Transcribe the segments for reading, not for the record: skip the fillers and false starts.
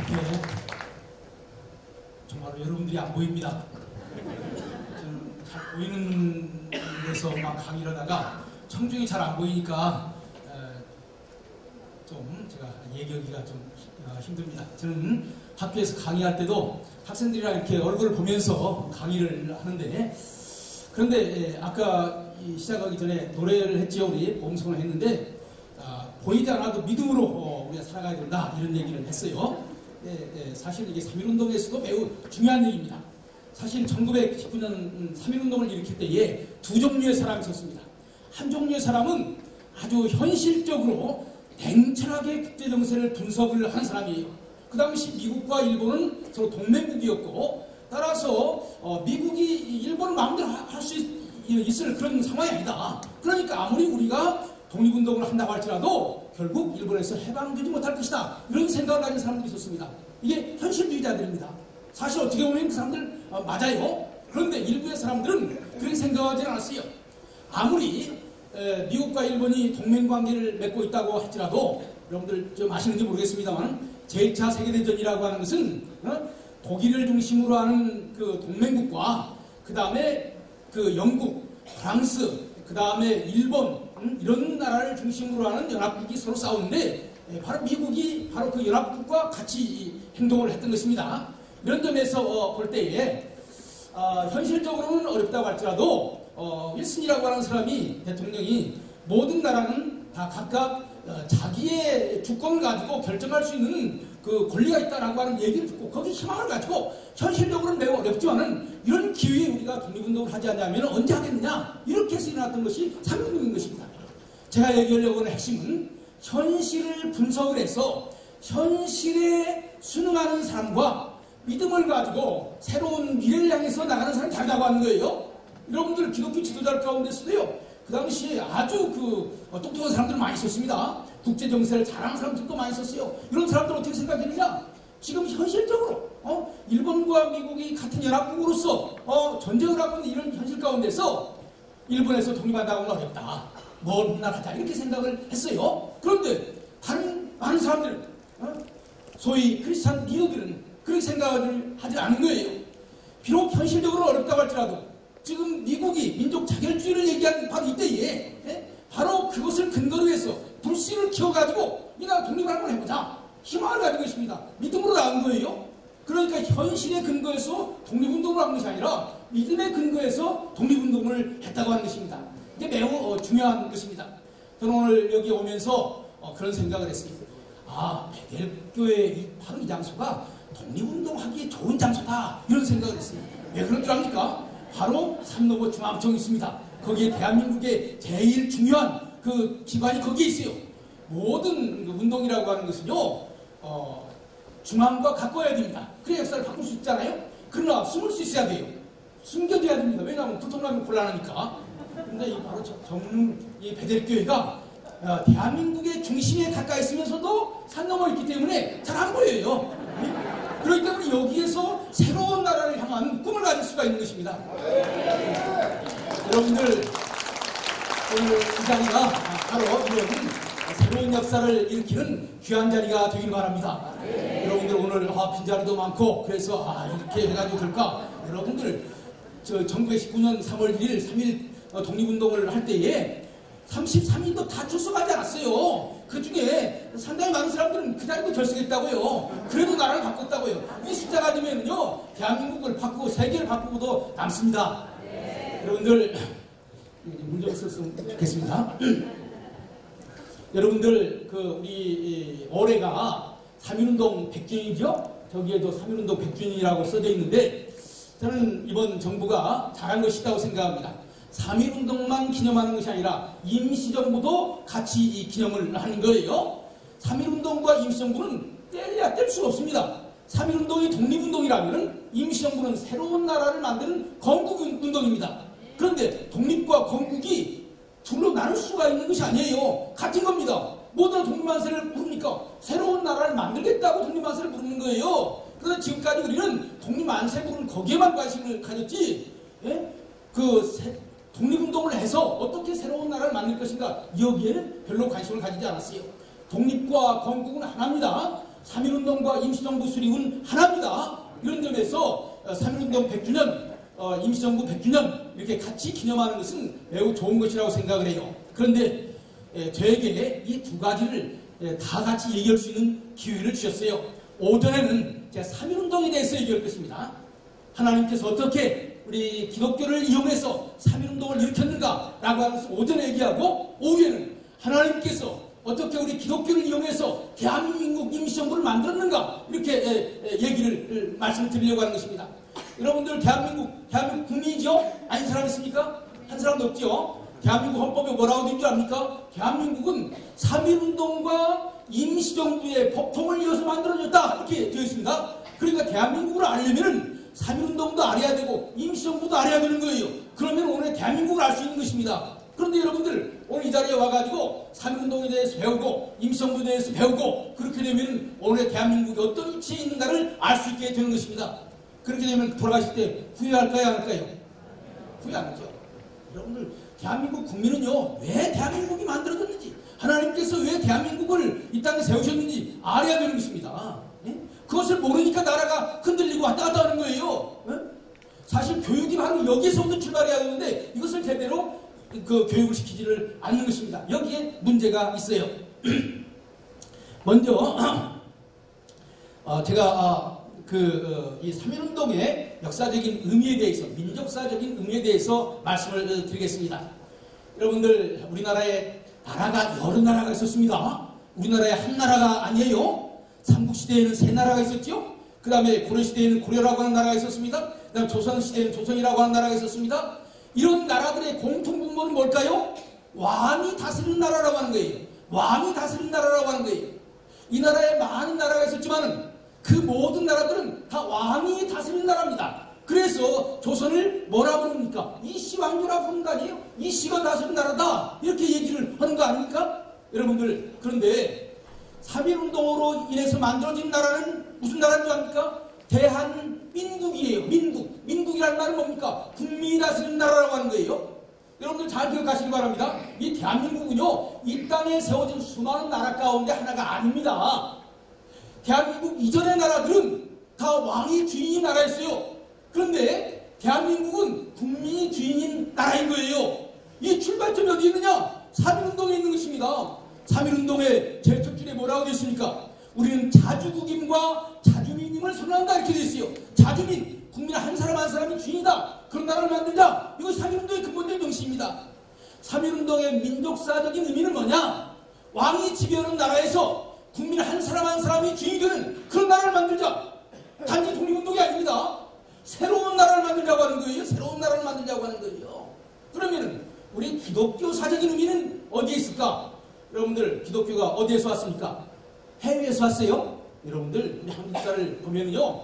네. 정말로 여러분들이 안 보입니다. 저는 잘 보이는 데서 막 강의를 하다가 청중이 잘 안 보이니까 좀 제가 얘기하기가 좀 힘듭니다. 저는 학교에서 강의할 때도 학생들이랑 이렇게 얼굴을 보면서 강의를 하는데, 그런데 아까 시작하기 전에 노래를 했지요. 우리 봉송을 했는데 보이지 않아도 믿음으로 우리가 살아가야 된다, 이런 얘기를 했어요. 사실 이게 3.1운동에서도 매우 중요한 얘기입니다. 사실 1919년 3.1운동을 일으킬 때에 두 종류의 사람이 있었습니다. 한 종류의 사람은 아주 현실적으로 냉철하게 국제정세를 분석을 한 사람이에요. 그 당시 미국과 일본은 서로 동맹국이었고, 따라서 미국이 일본을 마음대로 할 수 있을 그런 상황이 아니다. 그러니까 아무리 우리가 독립운동을 한다고 할지라도 결국 일본에서 해방되지 못할 것이다, 이런 생각을 가진 사람들이 있었습니다. 이게 현실주의자들입니다. 사실 어떻게 보면 그 사람들 맞아요. 그런데 일부의 사람들은 그렇게 생각하지 않았어요. 아무리 미국과 일본이 동맹관계를 맺고 있다고 할지라도, 여러분들 좀 아시는지 모르겠습니다만 제2차 세계대전이라고 하는 것은 독일을 중심으로 하는 그 동맹국과 그 다음에 그 영국, 프랑스, 그 다음에 일본, 이런 나라를 중심으로 하는 연합국이 서로 싸우는데, 바로 미국이 바로 그 연합국과 같이 행동을 했던 것입니다. 이런 점에서 볼 때에 현실적으로는 어렵다고 할지라도 윌슨이라고 하는 사람이, 대통령이, 모든 나라는 다 각각 자기의 주권을 가지고 결정할 수 있는 그 권리가 있다라고 하는 얘기를 듣고 거기 희망을 가지고, 현실적으로는 매우 어렵지만은 이런 기회에 우리가 독립운동을 하지 않냐면 언제 하겠느냐, 이렇게 해서 일어났던 것이 3.1운동인 것입니다. 제가 얘기하려고 하는 핵심은 현실을 분석을 해서 현실에 순응하는 사람과 믿음을 가지고 새로운 미래를 향해서 나가는 사람이 다르다고 하는 거예요. 여러분들 기독교 지도자 가운데서도요, 그 당시에 아주 똑똑한 사람들 많이 있었습니다. 국제정세를 잘하는 사람들도 많이 있었어요. 이런 사람들 어떻게 생각했느냐? 지금 현실적으로 일본과 미국이 같은 연합국으로서 전쟁을 하고 있는 이런 현실 가운데서 일본에서 독립한다고 하면 어렵다, 먼 날 하자, 이렇게 생각을 했어요. 그런데 다른 많은 사람들, 소위 크리스찬 리더들은 그렇게 생각을 하지 않은 거예요. 비록 현실적으로 어렵다고 할지라도 지금 미국이 민족 자결주의를 얘기하는 바로 이때에 바로 그것을 근거로 해서 불씨를 키워가지고 우리가 독립을 한번 해보자, 희망을 가진 것입니다. 믿음으로 나온 거예요. 그러니까 현실의 근거에서 독립운동을 한 것이 아니라 믿음의 근거에서 독립운동을 했다고 하는 것입니다. 이게 매우 중요한 것입니다. 저는 오늘 여기 오면서 그런 생각을 했습니다. 베델교회 바로 이 장소가 독립운동하기에 좋은 장소다, 이런 생각을 했습니다. 왜 그런 줄 압니까? 바로 삼로보 중앙청이 있습니다. 거기에 대한민국의 제일 중요한 그 기관이 거기에 있어요. 모든 운동이라고 하는 것은요, 중앙과 가까워야 됩니다. 그래야 역사를 바꿀 수 있잖아요. 그러나 숨을 수 있어야 돼요. 숨겨둬야 됩니다. 왜냐하면 두통나면 곤란하니까. 근데 바로 이 베델교회가 대한민국의 중심에 가까이 있으면서도 산 넘어 있기 때문에 잘 안 보여요. 그렇기 때문에 여기에서 새로운 나라를 향한 꿈을 가질 수가 있는 것입니다. 여러분들, 오늘 이 자리가 바로 이런 새로운 역사를 일으키는 귀한 자리가 되길 바랍니다. 여러분들 오늘 빈자리도 많고 그래서 이렇게 해가지고 될까? 여러분들 1919년 3월 1일 3.1 독립운동을 할 때에 33인도 다 출석하지 않았어요. 그 중에 상당히 많은 사람들은 그 자리도 결석했다고요. 그래도 나라를 바꿨다고요. 이 숫자가 되면요, 대한민국을 바꾸고 세계를 바꾸고도 남습니다. 여러분들, 문제 없었으면 좋겠습니다. 여러분들, 우리 올해가 3.1운동 100주년이죠? 저기에도 3.1운동 100주년이라고 써져 있는데, 저는 이번 정부가 잘한 것이 있다고 생각합니다. 3.1운동만 기념하는 것이 아니라 임시정부도 같이 이 기념을 하는 거예요. 3.1운동과 임시정부는 떼려야 뗄 수가 없습니다. 3.1운동이 독립운동이라면 임시정부는 새로운 나라를 만드는 건국운동입니다. 그런데 독립과 건국이 둘로 나눌 수가 있는 것이 아니에요. 같은 겁니다. 모두가 독립만세를 부르니까 새로운 나라를 만들겠다고 독립만세를 부르는 거예요. 그래서 지금까지 우리는 독립만세 부르는 거기에만 관심을 가졌지, 독립운동을 해서 어떻게 새로운 나라를 만들 것인가, 여기에는 별로 관심을 가지지 않았어요. 독립과 건국은 하나입니다. 3.1운동과 임시정부 수립은 하나입니다. 이런 점에서 3.1운동 100주년, 임시정부 100주년 이렇게 같이 기념하는 것은 매우 좋은 것이라고 생각을 해요. 그런데 저에게 이 두 가지를 다 같이 얘기할 수 있는 기회를 주셨어요. 오전에는 제가 3.1운동에 대해서 얘기할 것입니다. 하나님께서 어떻게 우리 기독교를 이용해서 3.1운동을 일으켰는가라고 하는 것을 오전에 얘기하고, 오후에는 하나님께서 어떻게 우리 기독교를 이용해서 대한민국 임시정부를 만들었는가, 이렇게 얘기를 말씀을 드리려고 하는 것입니다. 여러분들 대한민국 국민이죠? 아닌 사람 있습니까? 한 사람도 없죠? 대한민국 헌법에 뭐라고 되어 있는 줄 압니까? 대한민국은 3.1운동과 임시정부의 법통을 이어서 만들어졌다, 이렇게 되어 있습니다. 그러니까 대한민국을 알려면 3.1운동도 알아야 되고 임시정부도 알아야 되는 거예요. 그러면 오늘 대한민국을 알 수 있는 것입니다. 그런데 여러분들 오늘 이 자리에 와가지고 3.1운동에 대해서 배우고 임시정부에 대해서 배우고, 그렇게 되면 오늘의 대한민국이 어떤 위치에 있는가를 알 수 있게 되는 것입니다. 그렇게 되면 돌아가실 때 후회할까요, 안 할까요? 후회 안 하죠. 여러분들 대한민국 국민은요, 왜 대한민국이 만들어졌는지, 하나님께서 왜 대한민국을 이 땅에 세우셨는지 알아야 되는 것입니다. 예? 그것을 모르니까 나라가 흔들리고 왔다 갔다 하는 거예요. 예? 사실 교육이 바로 여기서부터 출발해야 되는데 이것을 제대로 교육을 시키지를 않는 것입니다. 여기에 문제가 있어요. 먼저 제가 이 3.1운동의 역사적인 의미에 대해서, 민족사적인 의미에 대해서 말씀을 드리겠습니다. 여러분들, 우리나라에 나라가 여러 나라가 있었습니다. 우리나라에 한 나라가 아니에요. 삼국시대에는 세 나라가 있었죠. 그 다음에 고려시대에는 고려라고 하는 나라가 있었습니다. 그 다음 조선시대에는 조선이라고 하는 나라가 있었습니다. 이런 나라들의 공통분모는 뭘까요? 왕이 다스리는 나라라고 하는 거예요. 왕이 다스리는 나라라고 하는 거예요. 이 나라에 많은 나라가 있었지만 그 모든 나라들은 다 왕이 다스리는 나라입니다. 그래서 조선을 뭐라 부릅니까? 이씨왕조라고 부르는 거 아니에요? 이씨가 다스리는 나라다, 이렇게 얘기를 하는 거 아닙니까? 여러분들, 그런데 3.1운동으로 인해서 만들어진 나라는 무슨 나라인 줄 압니까? 대한민국이에요. 민국이라는 말은 뭡니까? 국민이 다스리는 나라라고 하는 거예요. 여러분들 잘 기억하시기 바랍니다. 이 대한민국은요, 이 땅에 세워진 수많은 나라 가운데 하나가 아닙니다. 대한민국 이전의 나라들은 다 왕이 주인인 나라였어요. 그런데 대한민국은 국민이 주인인 나라인 거예요. 이 출발점이 어디 있느냐? 3.1운동에 있는 것입니다. 3.1운동의 제일 첫 줄에 뭐라고 되어 있습니까? 우리는 자주국임과 자주민임을 선언한다, 이렇게 되어 있어요. 자주민, 국민 한 사람 한 사람이 주인이다, 그런 나라를 만들자. 이거 3.1운동의 근본적인 정신입니다. 3.1운동의 민족사적인 의미는 뭐냐? 왕이 지배하는 나라에서 국민 한 사람 한 사람이 주인이 되는 그런 나라를 만들자. 단지 독립운동이 아닙니다. 새로운 나라를 만들자고 하는 거예요. 새로운 나라를 만들자고 하는 거예요. 그러면 우리 기독교사적인 의미는 어디에 있을까? 여러분들, 기독교가 어디에서 왔습니까? 해외에서 왔어요. 여러분들, 우리 한국 역사를 보면요,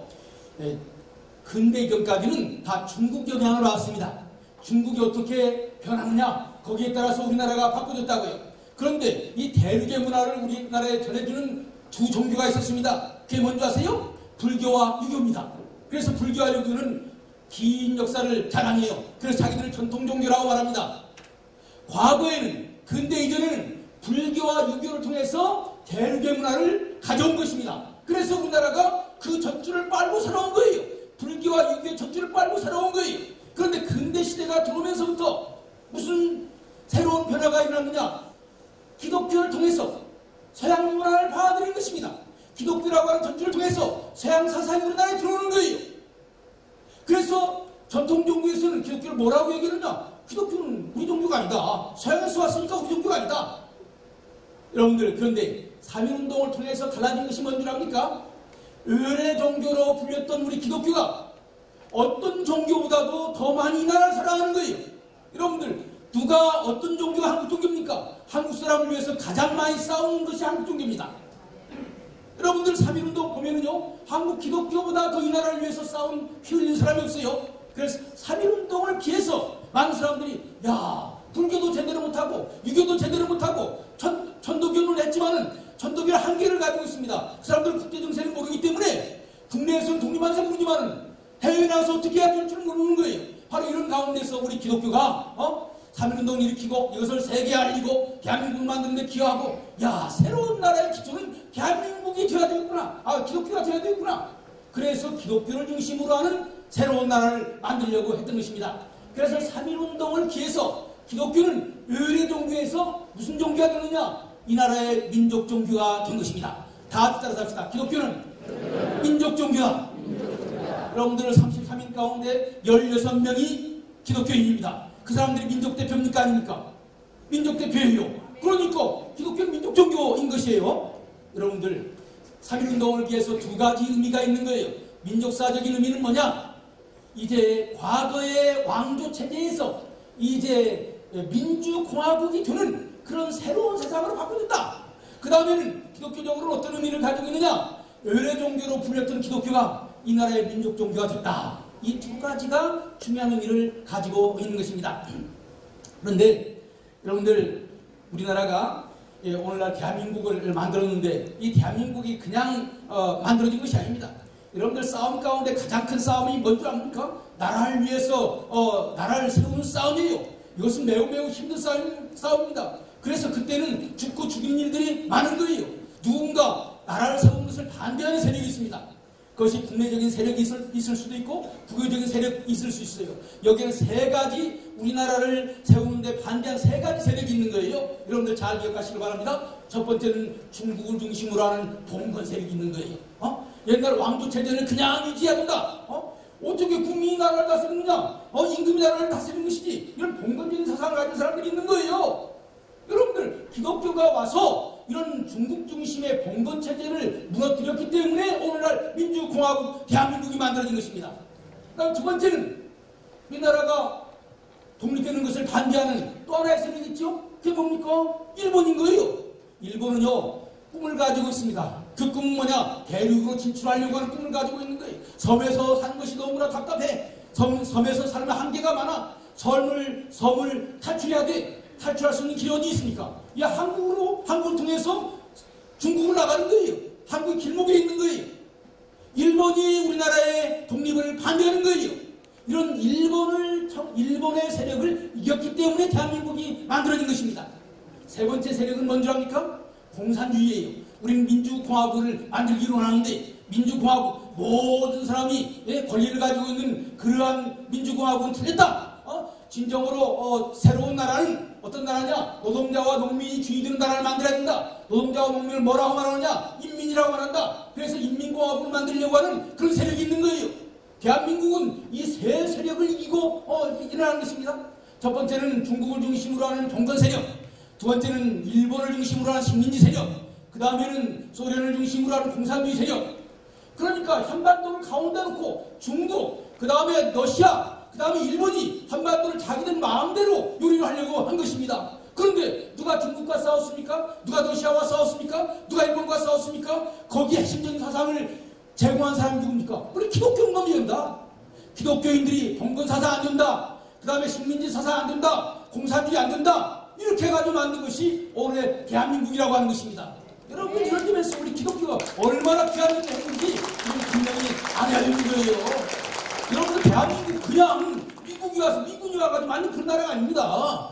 근대 이전까지는 다 중국 영향으로 왔습니다. 중국이 어떻게 변하느냐, 거기에 따라서 우리나라가 바꿔졌다고요. 그런데 이 대륙의 문화를 우리나라에 전해주는 두 종교가 있었습니다. 그게 뭔지 아세요? 불교와 유교입니다. 그래서 불교와 유교는 긴 역사를 자랑해요. 그래서 자기들을 전통 종교라고 말합니다. 과거에는, 근대 이전에는 불교와 유교를 통해서 대륙의 문화를 가져온 것입니다. 그래서 우리나라가 그 젖줄을 빨고 살아온 거예요. 불교와 유교의 젖줄을 빨고 살아온 거예요. 그런데 근대 시대가 들어오면서부터 무슨 새로운 변화가 일어났느냐? 기독교를 통해서 서양 문화를 받아들인 것입니다. 기독교라고 하는 젖줄을 통해서 서양 사상이 우리나라에 들어오는 거예요. 그래서 전통 종교에서는 기독교를 뭐라고 얘기하느냐? 기독교는 우리 종교가 아니다. 서양에서 왔으니까 우리 종교가 아니다. 여러분들, 그런데 3.1운동을 통해서 달라진 것이 뭔 줄 압니까? 의례 종교로 불렸던 우리 기독교가 어떤 종교보다도 더 많이 이 나라를 사랑하는 거예요. 여러분들, 누가 어떤 종교가 한국 종교입니까? 한국 사람을 위해서 가장 많이 싸우는 것이 한국 종교입니다. 여러분들, 3.1운동 보면은요, 한국 기독교보다 더 이 나라를 위해서 싸운 피 흘리는 사람이 없어요. 그래서 3.1운동을 피해서 많은 사람들이, 야, 불교도 제대로 못하고 유교도 제대로 못하고 천도교는 했지만은 천도교는 한계를 가지고 있습니다. 그 사람들은 국제 정세를 모르기 때문에 국내에서는 독립한세 모르지만은 해외에 나가서 어떻게 해야 될지를 모르는 거예요. 바로 이런 가운데서 우리 기독교가 3.1운동을 일으키고 이것을 세계에 알리고 대한민국을 만드는 데 기여하고, 야, 새로운 나라의 기초는 대한민국이 되어야 되겠구나. 기독교가 되어야 되겠구나. 그래서 기독교를 중심으로 하는 새로운 나라를 만들려고 했던 것입니다. 그래서 3.1운동을 기해서 기독교는 의례 종교에서 무슨 종교가 되느냐? 이 나라의 민족 종교가 된 것입니다. 다 같이 따라서 합시다. 기독교는 민족 종교다. 여러분들 33인 가운데 16명이 기독교인입니다. 그 사람들이 민족 대표입니까? 아닙니까? 민족 대표예요. 그러니까 기독교는 민족 종교인 것이에요. 여러분들 3.1운동을 위해서 두 가지 의미가 있는 거예요. 민족사적인 의미는 뭐냐? 이제 과거의 왕조 체제에서 이제 민주공화국이 되는 그런 새로운 세상으로 바꿔졌다. 그 다음에는 기독교적으로 어떤 의미를 가지고 있느냐? 의례 종교로 불렸던 기독교가 이 나라의 민족 종교가 됐다. 이 두 가지가 중요한 의미를 가지고 있는 것입니다. 그런데 여러분들, 우리나라가 오늘날 대한민국을 만들었는데 이 대한민국이 그냥 만들어진 것이 아닙니다. 여러분들 싸움 가운데 가장 큰 싸움이 뭔지 압니까? 나라를 위해서 나라를 세우는 싸움이에요. 이것은 매우 힘든 싸움입니다. 그래서 그때는 죽고 죽이는 일들이 많은 거예요. 누군가 나라를 세우는 것을 반대하는 세력이 있습니다. 그것이 국내적인 세력이 있을 수도 있고 국외적인 세력이 있을 수 있어요. 여기에는 세 가지, 우리나라를 세우는데 반대한 세 가지 세력이 있는 거예요. 여러분들 잘 기억하시길 바랍니다. 첫 번째는 중국을 중심으로 하는 봉건 세력이 있는 거예요. 옛날 왕조 체제를 그냥 유지해야 된다. 어떻게 국민이 나라를 다스리느냐? 임금이 나라를 다스리는 것이지. 이런 봉건적인 사상을 가진 사람들이 있는 거예요. 여러분들, 기독교가 와서 이런 중국 중심의 봉건 체제를 무너뜨렸기 때문에 오늘날 민주공화국 대한민국이 만들어진 것입니다. 그다음 두 번째는 우리나라가 독립되는 것을 반대하는 또 하나의 세력이 있죠. 그게 뭡니까? 일본인 거예요. 일본은요, 꿈을 가지고 있습니다. 그 꿈은 뭐냐? 대륙으로 진출하려고 하는 꿈을 가지고 있는 거예요. 섬에서 사는 것이 너무나 답답해. 섬에서 살면 한계가 많아. 섬을 탈출해야 돼. 탈출할 수 있는 길이 어디 있습니까? 한국을 통해서 중국을 나가는 거예요. 한국 길목에 있는 거예요. 일본이 우리나라의 독립을 반대하는 거예요. 이런 일본의 세력을 이겼기 때문에 대한민국이 만들어진 것입니다. 세 번째 세력은 뭔지 압니까? 공산주의예요. 우리는 민주공화국을 만들기로 하는데 민주공화국, 모든 사람이 권리를 가지고 있는 그러한 민주공화국은 틀렸다. 진정으로 새로운 나라는 어떤 나라냐? 노동자와 농민이 주의되는 나라를 만들어야 된다. 노동자와 농민을 뭐라고 말하느냐? 인민이라고 말한다. 그래서 인민공화국을 만들려고 하는 그런 세력이 있는 거예요. 대한민국은 이 세 세력을 이기고 일어나는 것입니다. 첫 번째는 중국을 중심으로 하는 봉건 세력, 두 번째는 일본을 중심으로 하는 식민지 세력, 그 다음에는 소련을 중심으로 하는 공산주의 세력. 그러니까 한반도를 가운데 놓고 중국, 그 다음에 러시아, 그 다음에 일본이 한반도를 자기들 마음대로 요리를 하려고 한 것입니다. 그런데 누가 중국과 싸웠습니까? 누가 러시아와 싸웠습니까? 누가 일본과 싸웠습니까? 거기에 핵심적인 사상을 제공한 사람이 누굽니까? 우리 기독교 놈이었다. 기독교인들이 봉건 사상 안 된다. 그 다음에 식민지 사상 안 된다. 공산주의 안 된다. 이렇게 해가지고 만든 것이 오늘의 대한민국이라고 하는 것입니다. 여러분, 이런 점에서 우리 기독교가 얼마나 귀한 일을 했는지 우리 분명히 알아야 되는 거예요. 여러분, 대한민국 그냥 미군이 와가지고 만든 그런 나라가 아닙니다.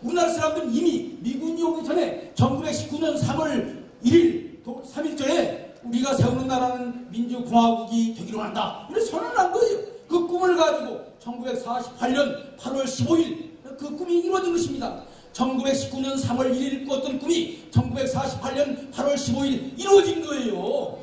우리나라 사람들은 이미 미군이 오기 전에 1919년 3월 1일, 3일절에 우리가 세우는 나라는 민주공화국이 되기로 한다. 이런 선언을 한 거예요. 그 꿈을 가지고 1948년 8월 15일 그 꿈이 이루어진 것입니다. 1919년 3월 1일 꾸었던 꿈이 1948년 8월 15일 이루어진 거예요.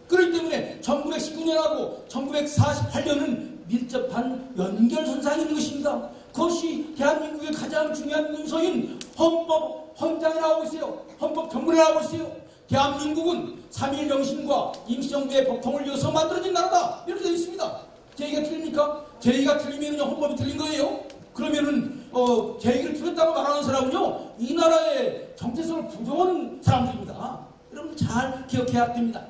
그렇기 때문에 1919년하고 1948년은 밀접한 연결선상이 있는 것입니다. 그것이 대한민국의 가장 중요한 문서인 헌장에 나오고 있어요. 헌법 정문에 나오고 있어요. 대한민국은 3.1 정신과 임시정부의 법통을 이어서 만들어진 나라다. 이렇게 되어 있습니다. 제 얘기가 틀립니까? 제 얘기가 틀리면 헌법이 틀린 거예요. 그러면은 제 얘기를 틀렸다고 말하는 사람은요, 이 나라의 정체성을 부정하는 사람들입니다. 여러분 잘 기억해야 됩니다.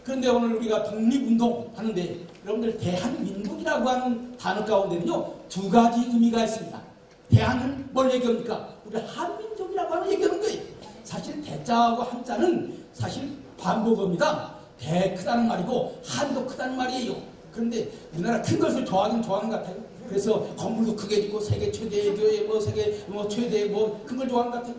그런데 오늘 우리가 독립운동 하는데 여러분들 대한민국이라고 하는 단어 가운데는요, 두 가지 의미가 있습니다. 대한은 뭘 얘기합니까? 우리 한민족이라고 하는 얘기하는 거예요. 사실 대자하고 한자는 사실 반복어입니다. 대 크다는 말이고 한도 크다는 말이에요. 그런데 우리나라 큰 것을 좋아하긴 좋아하는 것 같아요. 그래서 건물도 크게 짓고 세계 최대의 교회, 뭐 세계 뭐 최대의 뭐 큰 걸 좋아하는 것 같아요.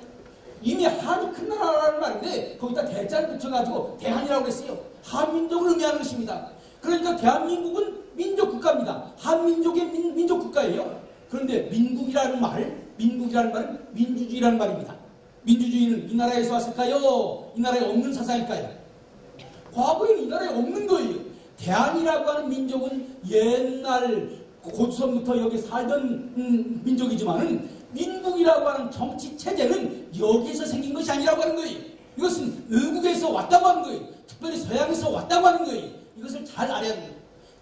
이미 아주 큰 나라라는 말인데 거기다 대자를 붙여가지고 대한이라고 그랬어요. 한민족을 의미하는 것입니다. 그러니까 대한민국은 민족국가입니다. 한민족의 민족국가예요. 그런데 민국이라는 말은 민주주의라는 말입니다. 민주주의는 이 나라에서 왔을까요? 이 나라에 없는 사상일까요? 과거에는 이 나라에 없는 거예요. 대한이라고 하는 민족은 옛날 고조선부터 여기 살던 민족이지만은 민국이라고 하는 정치 체제는 여기에서 생긴 것이 아니라고 하는 거예요. 이것은 외국에서 왔다고 하는 거예요. 특별히 서양에서 왔다고 하는 거예요. 이것을 잘 알아야 됩니다.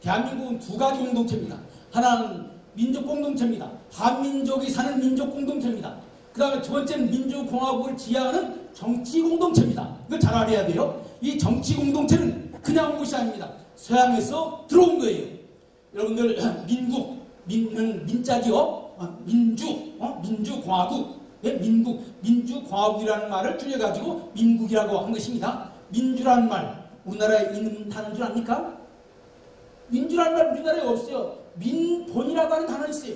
대한민국은 두 가지 공동체입니다. 하나는 민족 공동체입니다. 한민족이 사는 민족 공동체입니다. 그 다음에 두 번째는 민주공화국을 지향하는 정치 공동체입니다. 이걸 잘 알아야 돼요. 이 정치 공동체는 그냥 온 것이 아닙니다. 서양에서 들어온 거예요. 여러분들 민자지요. 민주공화국, 민주공화국이라는 말을 줄여가지고 민국이라고 한 것입니다. 민주라는 말 우리나라에 있는 단어인 줄 압니까? 민주라는 말 우리나라에 없어요. 민본이라고 하는 단어가 있어요.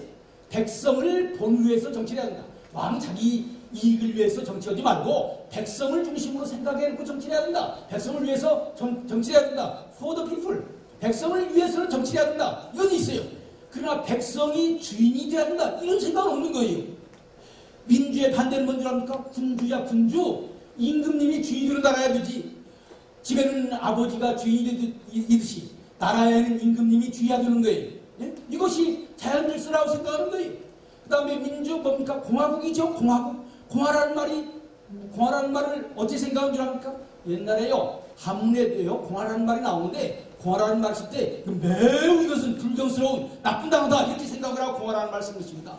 백성을 본 위해서 정치를 해야 된다. 왕 자기 이익을 위해서 정치하지 말고 백성을 중심으로 생각해놓고 정치를 해야 된다. 백성을 위해서 정치를 해야 된다. For the people. 백성을 위해서는 정치를 해야 된다. 이것이 있어요. 그러나 백성이 주인이 되어야 된다. 이런 생각은 없는 거예요. 민주의 반대는 뭔 줄 압니까? 군주야 군주. 임금님이 주인이 되는 나라야 되지. 집에는 아버지가 주인이 되듯이 나라에는 임금님이 주의해야 되는 거예요. 예? 이것이 자연질서라고 생각하는 거예요. 그 다음에 민주 뭡니까? 공화국이죠. 공화라는 말을 어찌 생각한 줄 압니까? 옛날에요 한문에도요 공화라는 말이 나오는데 공화라는 말을 쓸 때 매우 이것은 불경스러운 나쁜 단어다 이렇게 생각을 하고 공화라는 말을 쓴 것입니다.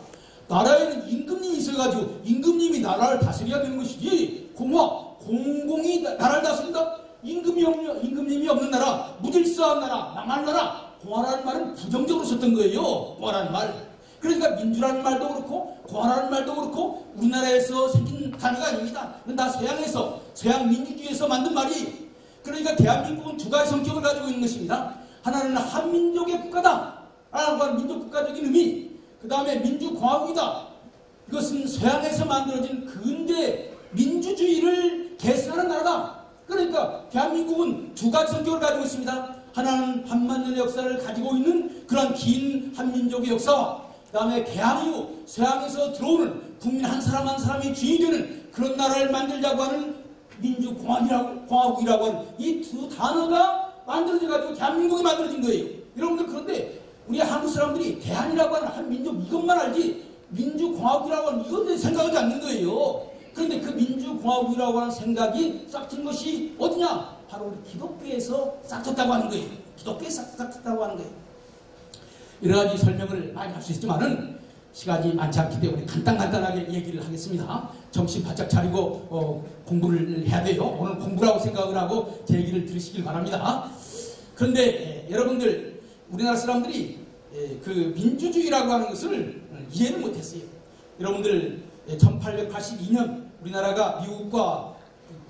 나라에는 임금님이 있어가지고 임금님이 나라를 다스려야 되는 것이지 공공이 나라를 다스린다? 임금님이 없는 나라, 무질서한 나라, 망할 나라. 공화라는 말은 부정적으로 썼던 거예요. 공화라는 말. 그러니까 민주라는 말도 그렇고 공화라는 말도 그렇고 우리나라에서 생긴 단어가 아닙니다. 이건 다 서양 민주주의에서 만든 말이. 그러니까 대한민국은 두 가지 성격을 가지고 있는 것입니다. 하나는 한민족의 국가다 라고 하는 민족국가적인 의미. 그 다음에 민주공화국이다. 이것은 서양에서 만들어진 근대 민주주의를 계승하는 나라다. 그러니까 대한민국은 두 가지 성격을 가지고 있습니다. 하나는 한만 년의 역사를 가지고 있는 그런 긴 한민족의 역사와 그 다음에 개항 이후 서양에서 들어오는 국민 한 사람 한 사람이 주인이 되는 그런 나라를 만들자고 하는 민주공화국이라고 하는 이 두 단어가 만들어져가지고 대한민국이 만들어진 거예요. 여러분들 그런데 우리 한국 사람들이 대한이라고 하는 한민족 이것만 알지 민주공화국이라고 하는 이것을 생각하지 않는 거예요. 그런데 그 민주공화국이라고 하는 생각이 싹튼 것이 어디냐? 바로 우리 기독교에서 싹쳤다고 하는 거예요. 기독교에서 싹쳤다고 하는 거예요. 여러 가지 설명을 많이 할 수 있지만은 시간이 많지 않기 때문에 간단하게 얘기를 하겠습니다. 정신 바짝 차리고 공부를 해야 돼요. 오늘 공부라고 생각을 하고 제 얘기를 들으시길 바랍니다. 그런데 여러분들 우리나라 사람들이 그 민주주의라고 하는 것을 이해를 못했어요. 여러분들 1882년 우리나라가 미국과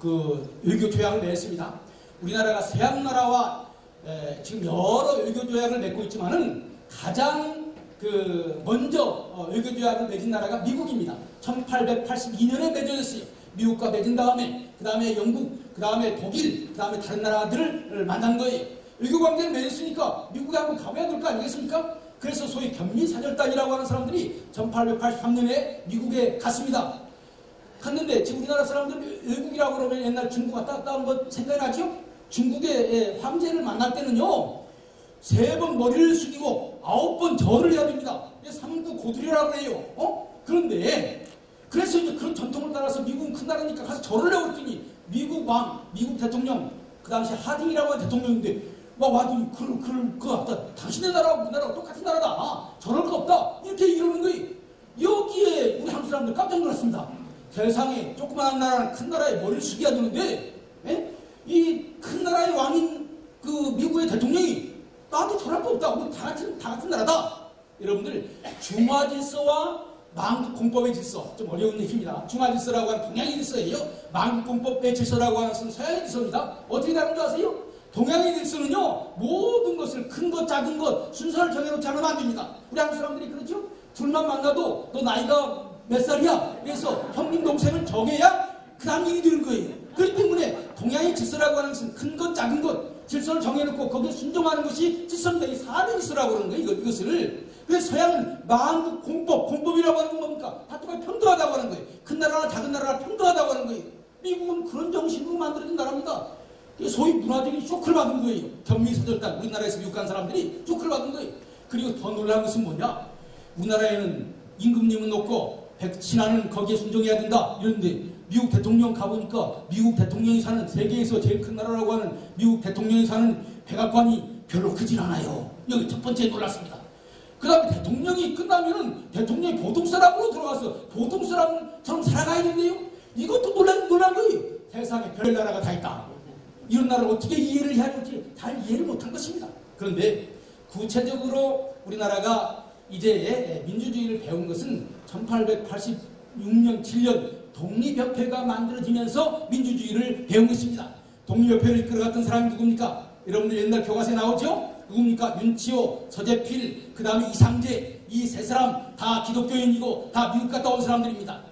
그 외교 조약을 맺었습니다. 우리나라가 서양 나라와 지금 여러 외교 조약을 맺고 있지만은 가장 먼저 외교 조약을 맺은 나라가 미국입니다. 1882년에 맺어졌어요. 미국과 맺은 다음에 그 다음에 영국, 그 다음에 독일, 그 다음에 다른 나라들을 만난 거예요. 외교 관계를 맺었으니까 미국에 한번 가봐야 될 거 아니겠습니까? 그래서 소위 견미사절단이라고 하는 사람들이 1883년에 미국에 갔습니다. 갔는데 지금 우리나라 사람들 외국이라고 그러면 옛날 중국 왔다 갔다 한 거 생각이 나죠? 중국의 황제를 만날 때는요 3번 머리를 숙이고 9번 절을 해야 됩니다. 3구 고두려라고 해요. 그런데 그래서 이제 그런 전통을 따라서 미국은 큰 나라니까 가서 절을 하고 그랬더니 미국 대통령 그 당시 하딩이라고 하는 대통령인데 막 와도 당신의 나라하고 우리나라가 똑같은 나라다. 저럴 거 없다. 이렇게 이러는 거예요. 여기에 우리 한국 사람들 깜짝 놀랐습니다. 세상에 조그마한 나라는 큰 나라에 머리를 숙여야 되는데 이 큰 나라의 왕인 그 미국의 대통령이 나한테 저럴 거 없다. 우리 다 같은 나라다. 여러분들 중화질서와 만국공법의 질서 좀 어려운 얘기입니다. 중화질서라고 하는 동양의 질서예요. 만국공법의 질서라고 하는 것은 서양의 질서입니다. 어떻게 다른 줄 아세요? 동양의 질서는요, 모든 것을 큰 것, 작은 것, 순서를 정해놓지 않으면 안 됩니다. 우리 한국 사람들이 그렇죠? 둘만 만나도 너 나이가 몇 살이야? 그래서 형님, 동생을 정해야 그 다음 일이 되는 거예요. 그렇기 때문에 동양의 질서라고 하는 것은 큰 것, 작은 것, 질서를 정해놓고 거기에 순종하는 것이 질서입니다. 이 4대 질서라고 그러는 거예요. 이것을. 그래서 서양은 만국 공법, 공법이라고 하는 건 뭡니까? 다투가 평등하다고 하는 거예요. 큰 나라나 작은 나라가 평등하다고 하는 거예요. 미국은 그런 정신으로 만들어진 나라입니다. 소위 문화적인 쇼크를 받은 거예요. 견미소절단, 우리나라에서 미국 간 사람들이 쇼크를 받은 거예요. 그리고 더 놀라운 것은 뭐냐? 우리나라에는 임금님은 높고 신하는 거기에 순종해야 된다. 이런데 미국 대통령 가보니까 미국 대통령이 사는, 세계에서 제일 큰 나라라고 하는 미국 대통령이 사는 백악관이 별로 크질 않아요. 여기 첫 번째 놀랐습니다. 그 다음에 대통령이 끝나면은 대통령이 보통 사람으로 들어가서 보통 사람처럼 살아가야 된대요. 이것도 놀란 거예요. 세상에 별 나라가 다 있다. 이런 나라를 어떻게 이해를 해야 할지 잘 이해를 못한 것입니다. 그런데 구체적으로 우리나라가 이제 민주주의를 배운 것은 1886년, 7년 독립협회가 만들어지면서 민주주의를 배운 것입니다. 독립협회를 이끌어갔던 사람이 누굽니까? 여러분들 옛날 교과서에 나오죠? 누굽니까? 윤치호, 서재필, 그 다음에 이상재, 이 세 사람 다 기독교인이고 다 미국 갔다 온 사람들입니다.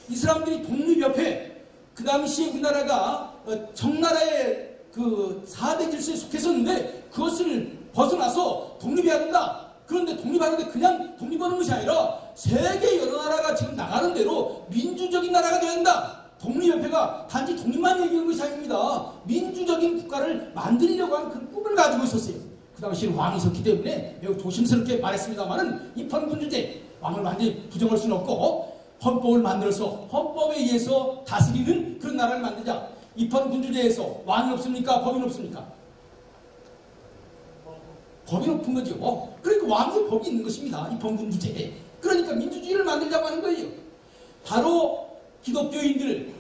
이 사람들이 독립협회, 그 당시에 우리나라가 청나라의 그 4대 질서에 속했었는데 그것을 벗어나서 독립해야 된다. 그런데 독립하는데 그냥 독립하는 것이 아니라 세계 여러 나라가 지금 나가는 대로 민주적인 나라가 되어야 된다. 독립협회가 단지 독립만 얘기한 것이 아닙니다. 민주적인 국가를 만들려고 하는 그 꿈을 가지고 있었어요. 그 당시에 왕이 있었기 때문에 매우 조심스럽게 말했습니다만은 입헌군주제, 왕을 완전히 부정할 수는 없고 헌법을 만들어서 헌법에 의해서 다스리는 그런 나라를 만들자. 입헌군주제에서 왕이 없습니까? 법이 없습니까? 법이 높은 거죠. 그러니까 왕의 법이 있는 것입니다. 입헌군주제. 그러니까 민주주의를 만들자고 하는 거예요. 바로 기독교인들,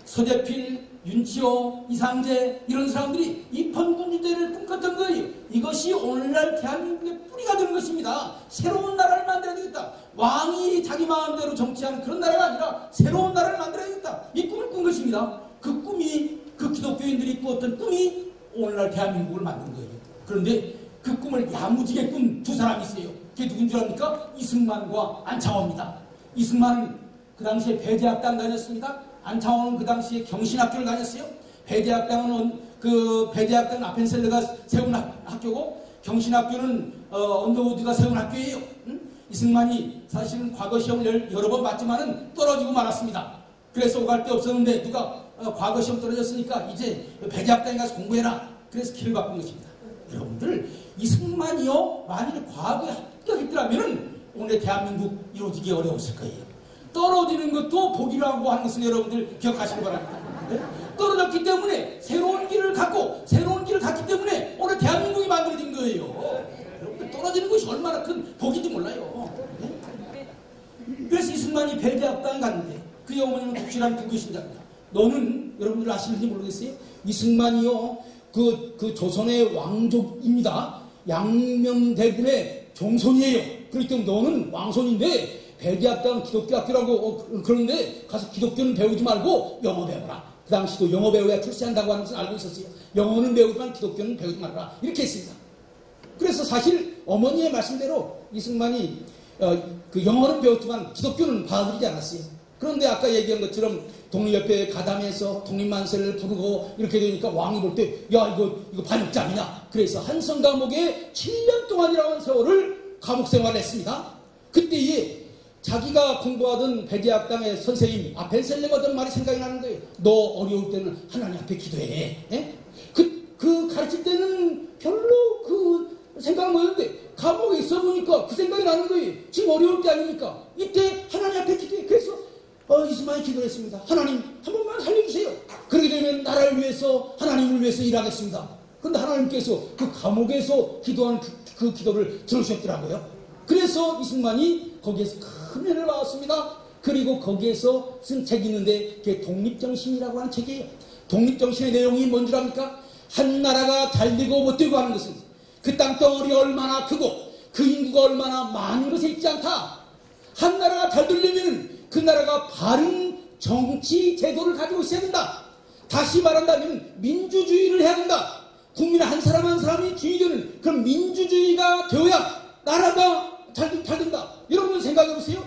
서재필, 윤치호, 이상재 이런 사람들이 입헌군주제를 꿈꿨던 거예요. 이것이 오늘날 대한민국의 뿌리가 되는 것입니다. 새로운 나라를 만들어야 되겠다. 왕이 자기 마음대로 정치하는 그런 나라가 아니라 새로운 나라를 만들어야 되겠다. 이 꿈을 꾼 것입니다. 그 꿈이, 그 기독교인들이 꾸었던 꿈이 오늘날 대한민국을 만든 거예요. 그런데 그 꿈을 야무지게 꾼 두 사람이 있어요. 그게 누군 줄 압니까? 이승만과 안창호입니다. 이승만은 그 당시에 배제학당 다녔습니다. 안창호는 그 당시에 경신학교를 다녔어요. 배제학당은 배제학당 아펜셀러가 세운 학교고 경신학교는 언더우드가 세운 학교예요. 이승만이 사실은 과거 시험을 여러 번 봤지만은 떨어지고 말았습니다. 그래서 오갈 데 없었는데 누가 과거 시험 떨어졌으니까 이제 배제학당에 가서 공부해라. 그래서 길을 바꾼 것입니다. 여러분들, 이승만이요 만일 과거에 합격했더라면 오늘 대한민국 이루어지기 어려웠을 거예요. 떨어지는 것도 복이라고 하는 것을 여러분들 기억하시기 바랍니다. 네? 떨어졌기 때문에 새로운 길을 갔기 때문에 오늘 대한민국이 만들어진 거예요. 여러분들, 떨어지는 것이 얼마나 큰 복인지 몰라요. 네? 그래서 이승만이 배제학당에 갔는데 그의 어머니는 독실한 불교신자입니다. 너는 여러분들 아시는지 모르겠어요. 이승만이요 그 조선의 왕족입니다. 양명대군의 종손이에요. 그렇기 때문에 너는 왕손인데 배제학당 기독교 학교라고 그러는데 가서 기독교는 배우지 말고 영어 배워라. 그 당시도 영어 배워야 출세한다고 하는 것을 알고 있었어요. 영어는 배우지만 기독교는 배우지 말아라. 이렇게 했습니다. 그래서 사실 어머니의 말씀대로 이승만이 그 영어는 배웠지만 기독교는 받아들이지 않았어요. 그런데 아까 얘기한 것처럼 독립협회에 가담해서 독립만세를 부르고 이렇게 되니까 왕이 볼 때 야 이거 반역자이냐. 그래서 한성 감옥에 7년 동안이라고 하는 세월을 감옥 생활을 했습니다. 그때에 자기가 공부하던 배제학당의 선생님 아펜셀레가 하던 말이 생각이 나는 거예요. 너 어려울 때는 하나님 앞에 기도해. 예? 그 가르칠 때는 별로 그 생각 못했는데 감옥에 있어 보니까 그 생각이 나는 거예요. 지금 어려울 때 아닙니까? 이때 하나님 앞에 기도해. 그래서 이승만이 기도를 했습니다. 하나님 한 번만 살려주세요. 그렇게 되면 나라를 위해서 하나님을 위해서 일하겠습니다. 그런데 하나님께서 그 감옥에서 기도한 그 기도를 들으셨더라고요. 그래서 이승만이 거기에서 큰 은혜를 받았습니다. 그리고 거기에서 쓴 책이 있는데 그게 독립정신이라고 하는 책이에요. 독립정신의 내용이 뭔 줄 압니까? 한 나라가 잘 되고 못 되고 하는 것은 그 땅덩어리 얼마나 크고 그 인구가 얼마나 많은 것에 있지 않다. 한 나라가 잘 되려면 그 나라가 바른 정치 제도를 가지고 있어야 된다. 다시 말한다면 민주주의를 해야 된다. 국민 한 사람 한 사람이 주인이 되는 그런 민주주의가 되어야 나라가 잘 된다. 여러분 생각해보세요.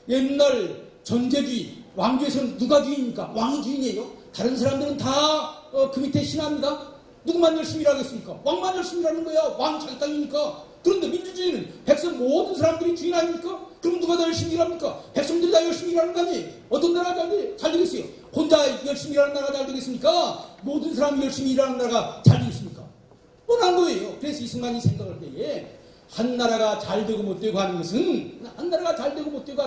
옛날 전제주의, 왕조에서는 누가 주인입니까? 왕이 주인이에요. 다른 사람들은 다 그 밑에 신하입니다. 누구만 열심히 일하겠습니까? 왕만 열심히 일하는 거야. 왕 자기 땅이니까. 그런데 민주주의는 백성 모든 사람들이 주인 아닙니까? 그럼 누가 더 열심히 일합니까? 백성들이 다 열심히 일하는 거 아니에요? 어떤 나라가 잘 되겠어요? 혼자 열심히 일하는 나라가 잘 되겠습니까? 모든 사람이 열심히 일하는 나라가 잘 되겠습니까? 뻔한 거예요. 그래서 이승만이 생각할 때에 한 나라가 잘 되고 못 되고 하는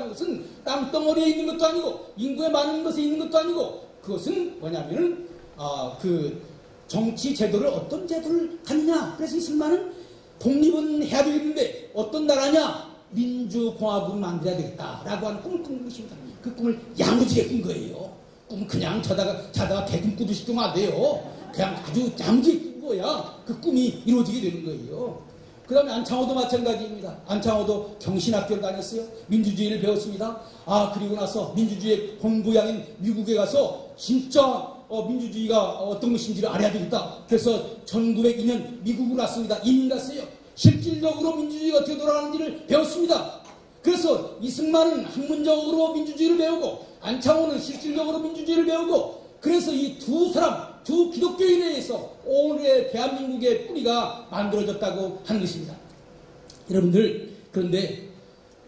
것은 땅덩어리에 있는 것도 아니고 인구의 많은 것에 있는 것도 아니고 그것은 뭐냐면은 그 정치 제도를 어떤 제도를 갖느냐. 그래서 이승만은 독립은 해야 되겠는데 어떤 나라냐? 민주공화국을 만들어야 되겠다라고 하는 꿈을 꾼 것입니다. 그 꿈을 야무지게 꾼 거예요. 꿈 그냥 자다가 개꿈 꾸듯이 꾸면 안 돼요. 그냥 아주 야무지게 꾼 거야. 그 꿈이 이루어지게 되는 거예요. 그 다음에 안창호도 마찬가지입니다. 안창호도 경신학교를 다녔어요. 민주주의를 배웠습니다. 그리고 나서 민주주의의 본고향인 미국에 가서 진짜 민주주의가 어떤 것인지를 알아야 되겠다. 그래서 1902년 미국으로 갔습니다. 이민 갔어요. 실질적으로 민주주의가 어떻게 돌아가는지를 배웠습니다. 그래서 이승만은 학문적으로 민주주의를 배우고 안창호는 실질적으로 민주주의를 배우고 그래서 이 두 사람, 두 기독교인에 의해서 오늘의 대한민국의 뿌리가 만들어졌다고 하는 것입니다. 여러분들, 그런데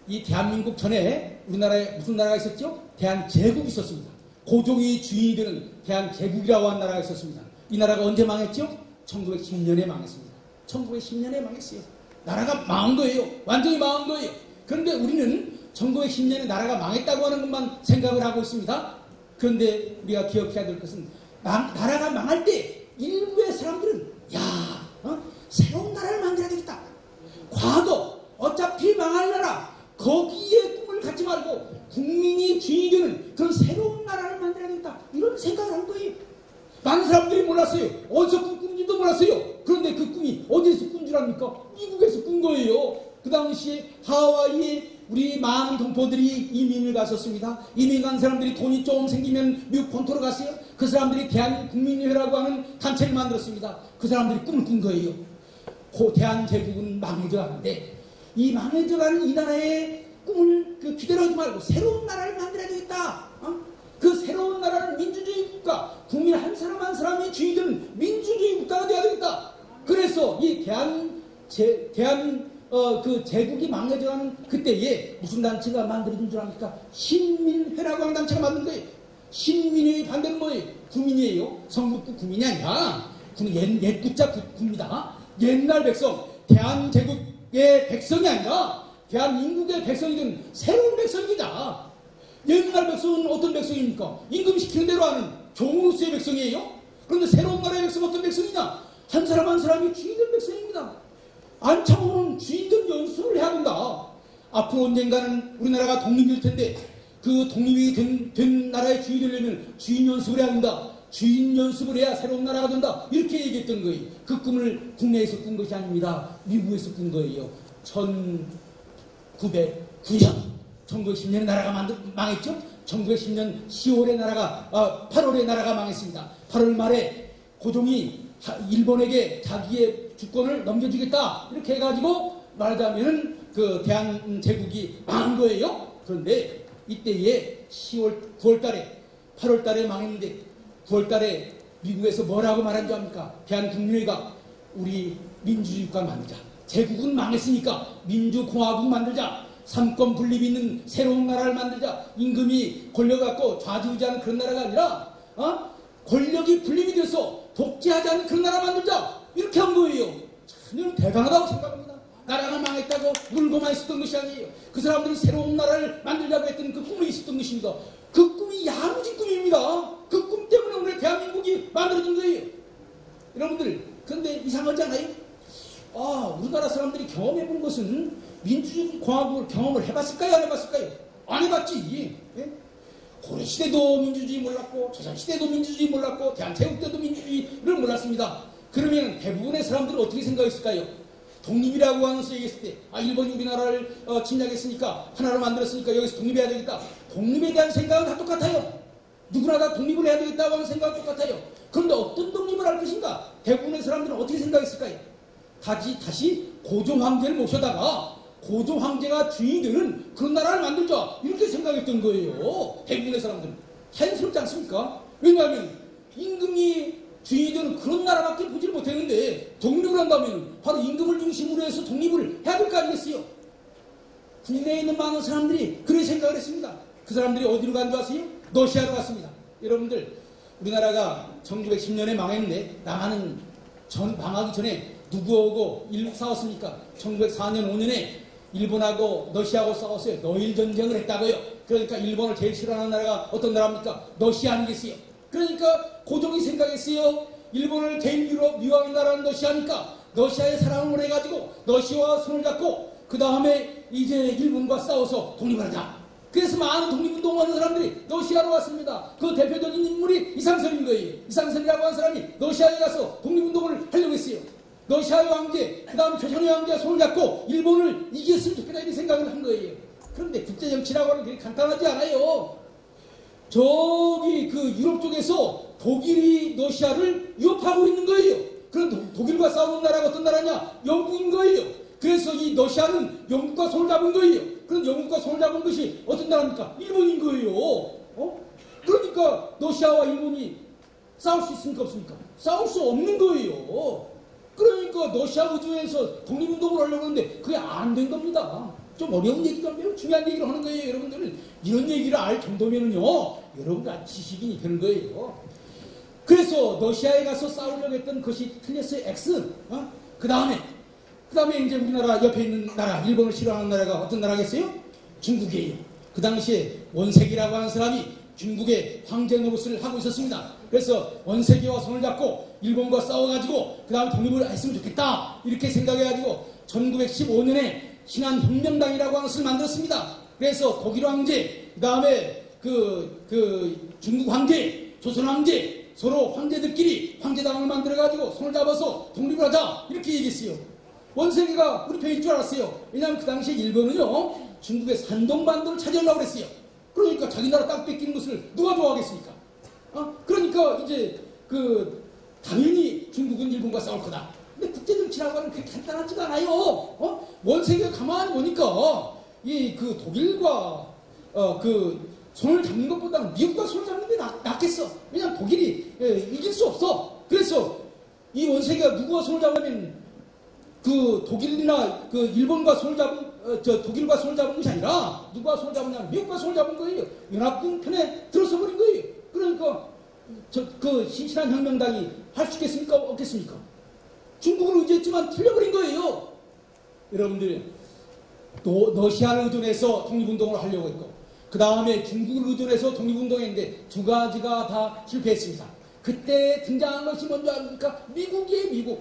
이 대한민국 전에 우리나라에 무슨 나라가 있었죠? 대한제국이 있었습니다. 고종이 주인이 되는 대한제국이라고 하는 나라가 있었습니다. 이 나라가 언제 망했죠? 1910년에 망했습니다. 1910년에 망했어요. 나라가 망한 거예요. 완전히 망한 거예요. 그런데 우리는 1910년에 나라가 망했다고 하는 것만 생각을 하고 있습니다. 그런데 우리가 기억해야 될 것은 나라가 망할 때 일부의 사람들은 새로운 나라를 만들어야 되겠다. 과거 어차피 망할 나라 거기에 꿈을 갖지 말고 국민이 주인이 되는 그런 새로운 나라를 만들어야 되겠다. 이런 생각을 한 거예요. 많은 사람들이 몰랐어요. 어디서 꿈꾼지도 몰랐어요. 그런데 그 꿈이 어디에서 꾼 줄 압니까? 미국에서 꾼 거예요. 그 당시에 하와이에 우리 많은 동포들이 이민을 갔었습니다. 이민 간 사람들이 돈이 좀 생기면 미국 본토로 갔어요. 그 사람들이 대한국민회라고 하는 단체를 만들었습니다. 그 사람들이 꿈을 꾼 거예요. 대한제국은 망해져가는데 이 망해져가는 이 나라의 꿈을 기대로 하지 말고 새로운 나라를 만들어야 되겠다. 그 새로운 나라는 민주주의 국가, 국민 한 사람 한 사람이 주인이 되는 민주주의 국가가 되어야 되겠다. 그래서 이 그 제국이 망해져가는 그때에 무슨 단체가 만들어진 줄 압니까? 신민회라고 하는 단체가 만든 거예요. 신민회의 반대는 뭐예요? 구민이에요. 성북구 구민이 아니라 옛 구자 구입니다. 옛날 백성, 대한제국의 백성이 아니라 대한민국의 백성이 된 새로운 백성이다. 옛날 백성은 어떤 백성입니까? 임금시키는 대로 하는 종으로서의 백성이에요. 그런데 새로운 나라의 백성은 어떤 백성이냐? 한 사람 한 사람이 주인된 백성입니다. 안창호는 주인된 연습을 해야 된다. 앞으로 언젠가는 우리나라가 독립일 텐데 그 독립이 된 나라의 주인이 되려면 주인 연습을 해야 된다. 주인 연습을 해야 새로운 나라가 된다. 이렇게 얘기했던 거예요. 그 꿈을 국내에서 꾼 것이 아닙니다. 미국에서 꾼 거예요. 1909년 1910년에 나라가 망했죠. 1910년 10월에 8월에 나라가 망했습니다. 8월 말에 고종이 일본에게 자기의 주권을 넘겨주겠다 이렇게 해가지고 말하자면 그 대한제국이 망한 거예요. 그런데 이때에 9월달에 8월달에 망했는데 9월달에 미국에서 뭐라고 말한 줄 압니까? 대한국민회가 우리 민주주의 국가 만들자. 제국은 망했으니까 민주공화국 만들자. 삼권 분립이 있는 새로운 나라를 만들자. 임금이 권력을 갖고 좌지우지하는 그런 나라가 아니라 권력이 분립이 돼서 독재하지 않는 그런 나라 만들자. 이렇게 한 거예요. 참 대단하다고 생각합니다. 나라가 망했다고 울고만 있었던 것이 아니에요. 그 사람들이 새로운 나라를 만들자고 했던 그 꿈이 있었던 것입니다. 그 꿈이 야무진 꿈입니다. 그 꿈 때문에 오늘 대한민국이 만들어진 거예요. 여러분들, 그런데 이상하지 않아요? 우리나라 사람들이 경험해본 것은 민주주의 공화국을 경험을 해봤을까요? 안 해봤을까요? 안 해봤지. 예? 고려시대도 민주주의 몰랐고 조선시대도 민주주의 몰랐고 대한제국 때도 민주주의를 몰랐습니다. 그러면 대부분의 사람들은 어떻게 생각했을까요? 독립이라고 하면서 얘기했을 때 일본이 우리나라를 침략했으니까 하나로 만들었으니까 여기서 독립해야 되겠다. 독립에 대한 생각은 다 똑같아요. 누구나 다 독립을 해야 되겠다고 하는 생각은 똑같아요. 그런데 어떤 독립을 할 것인가? 대부분의 사람들은 어떻게 생각했을까요? 다시 고종 황제를 모셔다가 고종 황제가 주인이 되는 그런 나라를 만들자 이렇게 생각했던 거예요. 대부분의 사람들은. 자연스럽지 않습니까? 왜냐하면 임금이 주인이 되는 그런 나라밖에 보지를 못했는데 독립을 한다면 바로 임금을 중심으로 해서 독립을 해야 될 거 아니겠어요? 국내에 있는 많은 사람들이 그렇게 생각을 했습니다. 그 사람들이 어디로 간 줄 아세요? 러시아로 갔습니다. 여러분들 우리나라가 1910년에 망했는데 망하는 망하기 전에 누구하고 싸웠습니까? 1904년 5년에 일본하고 러시아하고 싸웠어요. 러일 전쟁을 했다고요. 그러니까 일본을 제일 싫어하는 나라가 어떤 나라입니까? 러시아 아니겠어요? 그러니까 고종이 생각했어요. 일본을 제일 미워하는 나라는 러시아니까 러시아에 사랑을 해가지고 러시아와 손을 잡고 그 다음에 이제 일본과 싸워서 독립을 하자. 그래서 많은 독립운동하는 사람들이 러시아로 왔습니다. 그 대표적인 인물이 이상선인 거예요. 이상선이라고 하는 사람이 러시아에 가서 독립운동을 하려고 했어요. 러시아의 황제, 그 다음에 조선의 황제가 손을 잡고 일본을 이겼으면 좋겠다 이런 생각을 한 거예요. 그런데 국제정치라고 하는 게 간단하지 않아요. 저기 그 유럽 쪽에서 독일이 러시아를 위협하고 있는 거예요. 그럼 독일과 싸우는 나라가 어떤 나라냐? 영국인 거예요. 그래서 이 러시아는 영국과 손을 잡은 거예요. 그럼 영국과 손을 잡은 것이 어떤 나라입니까? 일본인 거예요. 그러니까 러시아와 일본이 싸울 수 있습니까? 없습니까? 싸울 수 없는 거예요. 그러니까 러시아 우주에서 독립운동을 하려고 하는데 그게 안 된 겁니다. 좀 어려운 얘기가 매우 중요한 얘기를 하는 거예요. 여러분들은 이런 얘기를 알 정도면은요, 여러분들 지식인이 되는 거예요. 그래서 러시아에 가서 싸우려고 했던 것이 틀렸어요. X. 그 다음에 이제 우리나라 옆에 있는 나라, 일본을 싫어하는 나라가 어떤 나라겠어요? 중국이에요. 그 당시에 원색이라고 하는 사람이 중국의 황제 노릇을 하고 있었습니다. 그래서 원색이와 손을 잡고 일본과 싸워가지고 그 다음에 독립을 했으면 좋겠다 이렇게 생각해가지고 1915년에 신한혁명당이라고 하는 것을 만들었습니다. 그래서 독일 황제, 그 다음에 중국 황제, 조선 황제 서로 황제들끼리 황제당을 만들어가지고 손을 잡아서 독립을 하자 이렇게 얘기했어요. 원색이가 우리 편인 줄 알았어요. 왜냐하면 그 당시에 일본은요 중국의 산동반도를 차지하려고 그랬어요. 그러니까 자기 나라 땅 뺏기는 것을 누가 좋아하겠습니까? 그러니까 이제 당연히 중국은 일본과 싸울 거다. 근데 국제정치라고 하는 그렇게 간단하지가 않아요. 원색이가 가만히 보니까 독일과 손을 잡는 것보다는 미국과 손을 잡는 게 낫겠어. 왜냐하면 독일이 이길 수 없어. 그래서 이 원색이가 누구와 손을 잡으면 독일이나 일본과 손을 독일과 손을 잡은 것이 아니라 누구와 손을 잡느냐 미국과 손을 잡은 거예요. 연합군 편에 들어서 버린 거예요. 그러니까 신실한 혁명당이 할 수 있겠습니까? 없겠습니까? 중국을 의지했지만 틀려버린 거예요. 여러분들 러시아를 의존해서 독립운동을 하려고 했고 그 다음에 중국을 의존해서 독립운동했는데 두 가지가 다 실패했습니다. 그때 등장한 것이 뭔지 아십니까? 미국이에요.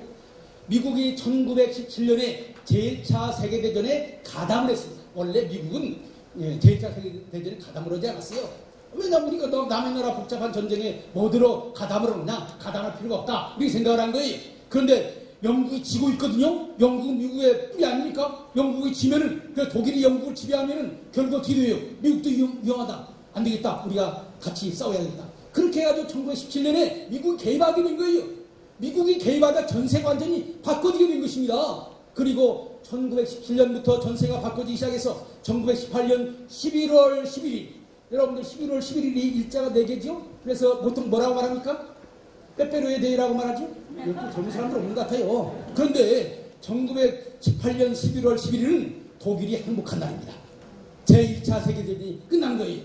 미국이 1917년에 제1차 세계대전에 가담을 했습니다. 원래 미국은 제1차 세계대전에 가담을 하지 않았어요. 왜냐면 우리가 남의 나라 복잡한 전쟁에 뭐들어 가담을 하느냐? 가담할 필요가 없다. 이렇게 생각을 한 거예요. 그런데 영국이 지고 있거든요. 영국은 미국의 뿌리 아닙니까? 영국이 지면은 독일이 영국을 지배하면은 결국 어떻게 돼요? 미국도 위험하다. 안 되겠다. 우리가 같이 싸워야 되겠다. 그렇게 해가지고 1917년에 미국이 개입하게 된 거예요. 미국이 개입하다 전세가 완전히 바꿔지게 된 것입니다. 그리고 1917년부터 전세가 바꿔지기 시작해서 1918년 11월 11일 여러분들 11월 11일이 일자가 4개죠? 그래서 보통 뭐라고 말합니까? 빼빼로의 데이라고 말하죠? 여기 젊은 사람들 없는 것 같아요. 그런데 1918년 11월 11일은 독일이 항복한 날입니다. 제1차 세계대전이 끝난 거예요.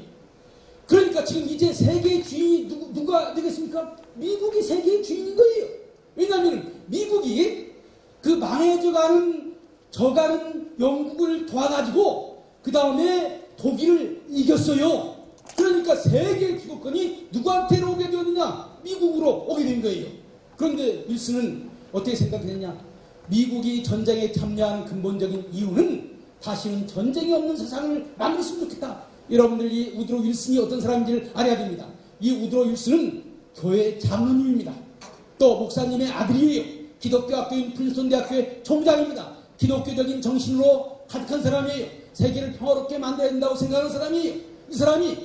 그러니까 지금 이제 세계의 주인이 누가 되겠습니까? 미국이 세계의 주인인 거예요. 왜냐하면 미국이 망해져가는 영국을 도와가지고 그 다음에 독일을 이겼어요. 그러니까 세계의 주도권이 누구한테로 오게 되었느냐? 미국으로 오게 된 거예요. 그런데 윌슨은 어떻게 생각했느냐? 미국이 전쟁에 참여하는 근본적인 이유는 다시는 전쟁이 없는 세상을 만들었으면 좋겠다. 여러분들이 우드로 윌슨이 어떤 사람인지를 알아야 됩니다. 이 우드로 윌슨은 교회 장로님입니다. 또 목사님의 아들이에요. 기독교 학교인 프린스턴 대학교의 총장입니다. 기독교적인 정신으로 가득한 사람이에요. 세계를 평화롭게 만들어야 된다고 생각하는 사람이에요. 이 사람이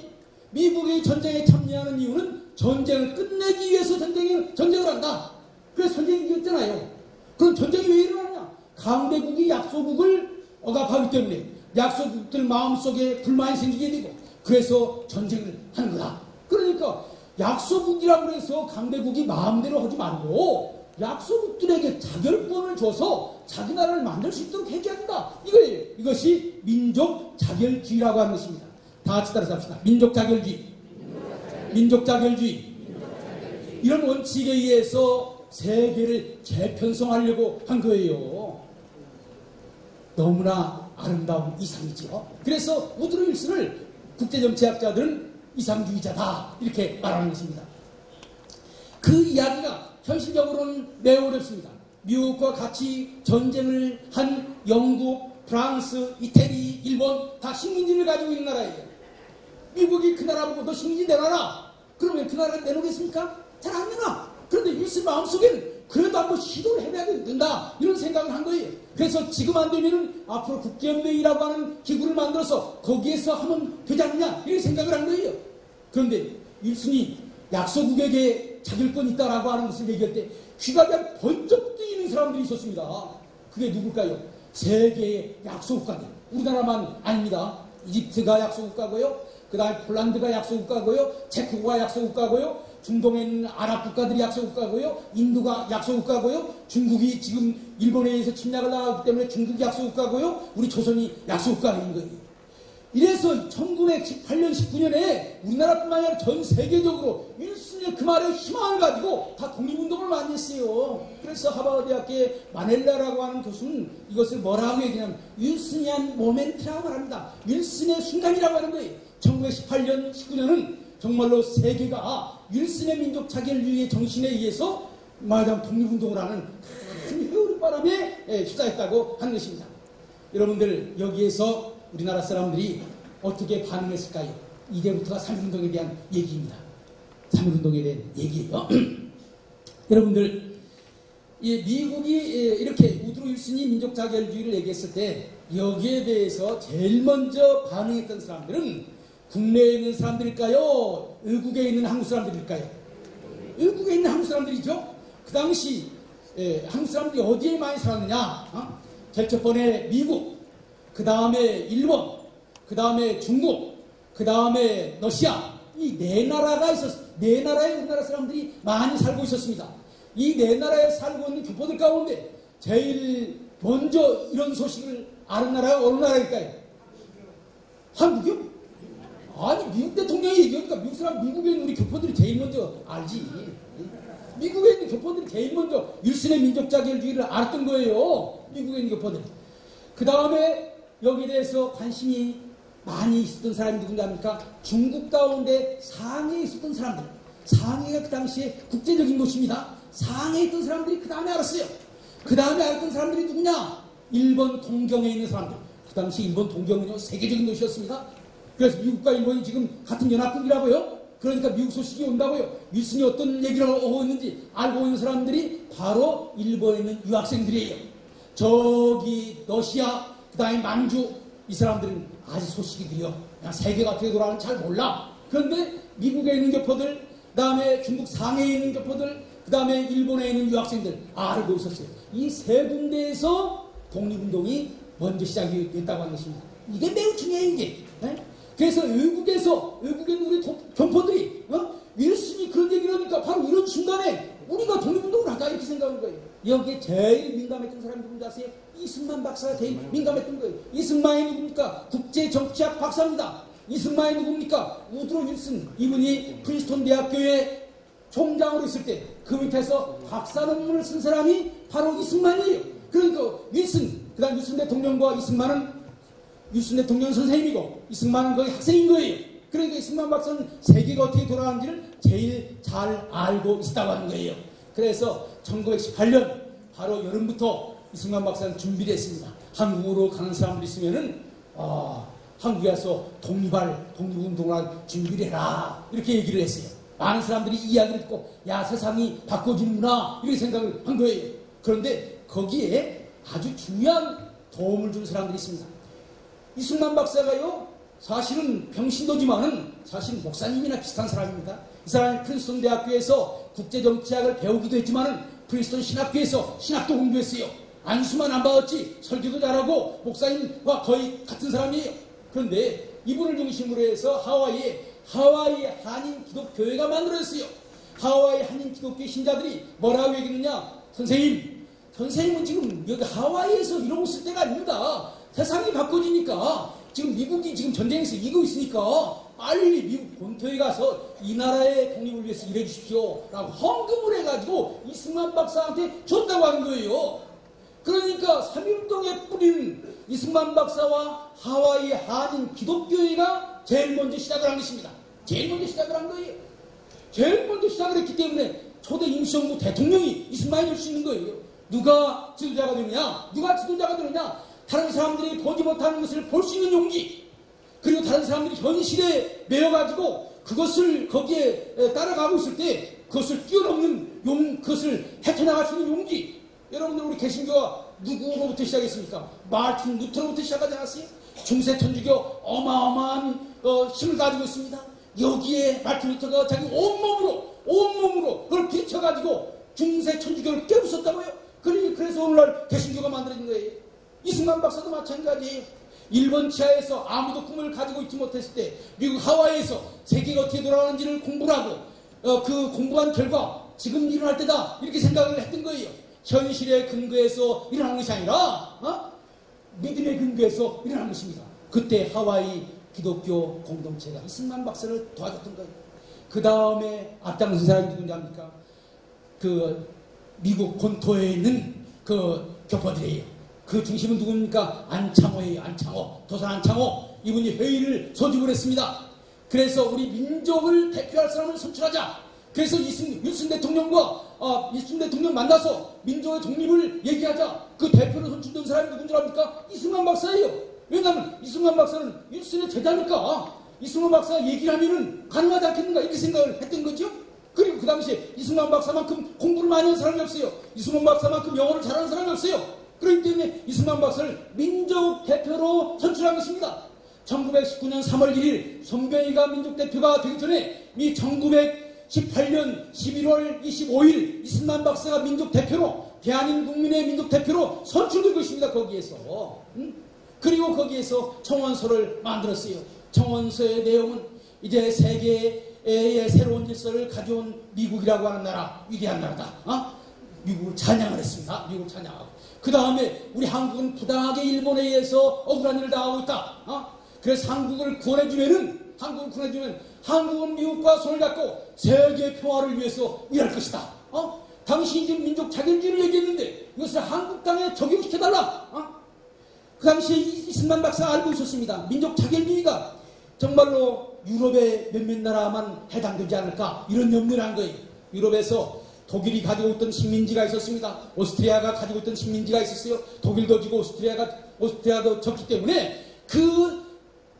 미국이 전쟁에 참여하는 이유는 전쟁을 끝내기 위해서 전쟁을 한다. 그래서 전쟁이 이겼잖아요. 그럼 전쟁이 왜 일어나냐? 강대국이 약소국을 억압하기 때문에 약소국들 마음속에 불만이 생기게 되고 그래서 전쟁을 하는 거다. 그러니까 약소국이라고 해서 강대국이 마음대로 하지 말고 약소국들에게 자결권을 줘서 자기 나라를 만들 수 있도록 해줘야 한다. 이거예요. 이것이 민족 자결주의라고 하는 것입니다. 다 같이 따라서 합시다. 민족 자결주의. 민족 자결주의. 이런 원칙에 의해서 세계를 재편성하려고 한 거예요. 너무나 아름다운 이상이죠. 그래서 우드로 윌슨을 국제정치학자들은 이상주의자다 이렇게 말하는 것입니다. 그 이야기가 현실적으로는 매우 어렵습니다. 미국과 같이 전쟁을 한 영국, 프랑스, 이태리, 일본 다 식민지를 가지고 있는 나라예요. 미국이 그 나라 보고 너 식민지 내놔라. 그러면 그 나라를 내놓겠습니까? 잘 안 내놔. 그런데 윌슨 마음속에는 그래도 한번 시도를 해봐야 된다 이런 생각을 한 거예요. 그래서 지금 안 되면은 앞으로 국제연맹이라고 하는 기구를 만들어서 거기에서 하면 되지 않느냐 이런 생각을 한 거예요. 그런데 윌슨이 약소국에게 자결권이 있다라고 하는 것을 얘기할 때 귀가 그냥 번쩍 뜨이는 사람들이 있었습니다. 그게 누굴까요? 세계의 약소국가들. 우리나라만 아닙니다. 이집트가 약소국가고요. 그 다음에 폴란드가 약소국가고요. 체코가 약소국가고요. 중동에 있는 아랍 국가들이 약소국가고요. 인도가 약소국가고요. 중국이 지금 일본에 의해서 침략을 나가기 때문에 중국이 약소국가고요. 우리 조선이 약소국가인 거예요. 이래서 1918년, 19년에 우리나라뿐만 아니라 전 세계적으로 윌슨의 그 말에 희망을 가지고 다 독립운동을 많이 했어요. 그래서 하버드 대학교의 마넬라라고 하는 교수는 이것을 뭐라고 얘기하냐면 윌슨이한 모멘트라고 말합니다. 윌슨의 순간이라고 하는 거예요. 1918년, 19년은 정말로 세계가 윌슨의 민족 자결주의의 정신에 의해서 말하자면 독립운동을 하는 큰 흐름바람에 휩싸였다고 하는 것입니다. 여러분들 여기에서 우리나라 사람들이 어떻게 반응했을까요? 이제부터가 3.1운동에 대한 얘기입니다. 3.1운동에 대한 얘기예요. 여러분들 미국이 이렇게 우드로 윌슨이 민족 자결주의를 얘기했을 때 여기에 대해서 제일 먼저 반응했던 사람들은 국내에 있는 사람들일까요? 외국에 있는 한국 사람들일까요? 외국에 있는 한국 사람들이죠. 그 당시 한국 사람들이 어디에 많이 살았느냐? 제일 첫 번에 미국, 그 다음에 일본, 그 다음에 중국, 그 다음에 러시아. 이 네 나라가 네 나라에 우리나라 사람들이 많이 살고 있었습니다. 이 네 나라에 살고 있는 교포들 가운데 제일 먼저 이런 소식을 아는 나라가 어느 나라일까요? 한국이요? 아니 미국 대통령이 얘기하니까 미국 사람, 미국에 있는 우리 교포들이 제일 먼저 알지. 미국에 있는 교포들이 제일 먼저 윌슨의 민족 자결주의를 알았던 거예요. 미국에 있는 교포들. 그 다음에 여기에 대해서 관심이 많이 있었던 사람이 누군가 합니까? 중국 가운데 상해에 있었던 사람들. 상해가 그 당시에 국제적인 곳입니다. 상해에 있던 사람들이 그 다음에 알았어요. 그 다음에 알았던 사람들이 누구냐? 일본 동경에 있는 사람들. 그 당시 일본 동경은요 세계적인 도시였습니다. 그래서 미국과 일본이 지금 같은 연합국이라고요. 그러니까 미국 소식이 온다고요. 윌슨이 어떤 얘기를 하고 있는지 알고 있는 사람들이 바로 일본에 있는 유학생들이에요. 저기 러시아, 그 다음에 만주, 이 사람들은 아직 소식이 들려. 그냥 세계가 어떻게 돌아가는지 잘 몰라. 그런데 미국에 있는 교포들, 그 다음에 중국 상해에 있는 교포들, 그 다음에 일본에 있는 유학생들 알고 있었어요. 이 세 군데에서 독립운동이 먼저 시작이 됐다고 하는 것입니다. 이게 매우 중요해요, 이게. 네? 그래서 외국에 있는 우리 교포들이 윌슨이 그런 얘기를 하니까 바로 이런 순간에 우리가 독립운동을 할까 이렇게 생각한 거예요. 여기에 제일 민감했던 사람이 누군지 아세요? 이승만 박사가 제일 민감했던 거예요. 이승만이 누굽니까? 국제정치학 박사입니다. 이승만이 누굽니까? 우드로 윌슨. 이분이 프린스턴 대학교의 총장으로 있을 때 그 밑에서 박사 논문을 쓴 사람이 바로 이승만이에요. 그러니까 윌슨, 그 다음 윌슨 대통령과 이승만은 윌슨 대통령 선생님이고 이승만은 거의 학생인 거예요. 그러니까 이승만 박사는 세계가 어떻게 돌아가는지를 제일 잘 알고 있다고 하는 거예요. 그래서 1918년 바로 여름부터 이승만 박사는 준비를 했습니다. 한국으로 가는 사람들이 있으면은 한국에 와서 독립운동을 할 준비를 해라 이렇게 얘기를 했어요. 많은 사람들이 이 이야기를 듣고 야 세상이 바꿔지는구나 이렇게 생각을 한 거예요. 그런데 거기에 아주 중요한 도움을 준 사람들이 있습니다. 이승만 박사가요 사실은 병신도지만은 사실 목사님이나 비슷한 사람입니다. 이 사람이 프린스턴 대학교에서 국제정치학을 배우기도 했지만은 프린스턴 신학교에서 신학도 공부했어요. 안수만 안 받았지 설교도 잘하고 목사님과 거의 같은 사람이에요. 그런데 이분을 중심으로 해서 하와이 한인 기독교회가 만들어졌어요. 하와이 한인 기독교 신자들이 뭐라고 얘기했느냐? 선생님은 지금 여기 하와이에서 이러고 있을 때가 아닙니다. 세상이 바꿔지니까 지금 미국이 지금 전쟁에서 이기고 있으니까 빨리 미국 본토에 가서 이 나라의 독립을 위해서 일해 주십시오 라고 헌금을 해가지고 이승만 박사한테 줬다고 하는 거예요. 그러니까 3.1운동에 뿌리는 이승만 박사와 하와이 한인 기독교회가 제일 먼저 시작을 한 것입니다. 제일 먼저 시작을 한 거예요. 제일 먼저 시작을 했기 때문에 초대 임시정부 대통령이 이승만이 될 수 있는 거예요. 누가 지도자가 되느냐? 다른 사람들이 보지 못하는 것을 볼 수 있는 용기, 그리고 다른 사람들이 현실에 매여가지고 그것을 거기에 따라가고 있을 때 그것을 뛰어넘는 그것을 헤쳐나갈 수 있는 용기. 여러분들 우리 개신교가 누구로부터 시작했습니까? 마틴 루터로부터 시작하지 않았어요? 중세 천주교 어마어마한 힘을 가지고 있습니다. 여기에 마틴 루터가 자기 온몸으로 그걸 비춰가지고 중세 천주교를 깨부쉈다고요. 그래서 오늘날 개신교가 만들어진 거예요. 이승만 박사도 마찬가지예요. 일본 치하에서 아무도 꿈을 가지고 있지 못했을 때 미국 하와이에서 세계가 어떻게 돌아가는지를 공부를 하고 그 공부한 결과 지금 일어날 때다 이렇게 생각을 했던 거예요. 현실의 근거에서 일어나는 것이 아니라 믿음의 근거에서 일어나는 것입니다. 그때 하와이 기독교 공동체가 이승만 박사를 도와줬던 거예요. 그 다음에 앞장선 사람이 누군지 압니까? 그 미국 본토에 있는 그 교포들이에요. 그 중심은 누굽니까? 안창호예요. 도산 안창호. 이분이 회의를 소집을 했습니다. 그래서 우리 민족을 대표할 사람을 선출하자. 그래서 윌슨 대통령 만나서 민족의 독립을 얘기하자. 그 대표로 선출된 사람이 누군지 압니까? 이승만 박사예요. 왜냐하면 이승만 박사는 윌슨의 제자니까 이승만 박사가 얘기를 하면은 가능하지 않겠는가 이렇게 생각을 했던 거죠. 그리고 그 당시에 이승만 박사만큼 공부를 많이 한 사람이 없어요. 이승만 박사만큼 영어를 잘하는 사람이 없어요. 그렇기 때문에 이승만 박사를 민족 대표로 선출한 것입니다. 1919년 3월 1일 손병희가 민족 대표가 되기 전에 이 1918년 11월 25일 이승만 박사가 민족 대표로 대한민국민의 민족 대표로 선출된 것입니다. 거기에서 그리고 거기에서 청원서를 만들었어요. 청원서의 내용은 이제 세계의 새로운 질서를 가져온 미국이라고 하는 나라, 위대한 나라다. 미국을 찬양을 했습니다. 미국을 찬양하고. 그 다음에 우리 한국은 부당하게 일본에 의해서 억울한 일을 당하고 있다. 그래서 한국을 구원해주면 한국은 미국과 손을 잡고 세계 평화를 위해서 일할 것이다. 당신이 지금 민족 자결주의를 얘기했는데 이것을 한국 땅에 적용시켜달라. 그 당시에 이승만 박사가 알고 있었습니다. 민족 자결주의가 정말로 유럽의 몇몇 나라만 해당되지 않을까 이런 염려를 한 거예요. 유럽에서 독일이 가지고 있던 식민지가 있었습니다. 오스트리아가 가지고 있던 식민지가 있었어요. 독일도 지고 오스트리아도 졌기 때문에 그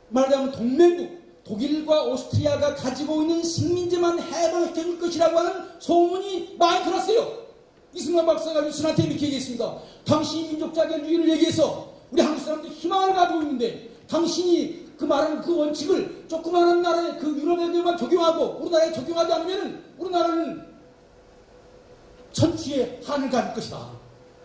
말하자면 동맹국 독일과 오스트리아가 가지고 있는 식민지만 해방시켜줄 것이라고 하는 소문이 많이 들었어요. 이승만 박사가 윌슨한테 이렇게 얘기했습니다. 당신이 민족 자결주의를 얘기해서 우리 한국 사람들이 희망을 가지고 있는데 당신이 그 말하는 그 원칙을 조그마한 나라에 그 유럽에게만 적용하고 우리나라에 적용하지 않으면 우리나라는 천추의 한을 가질 것이다.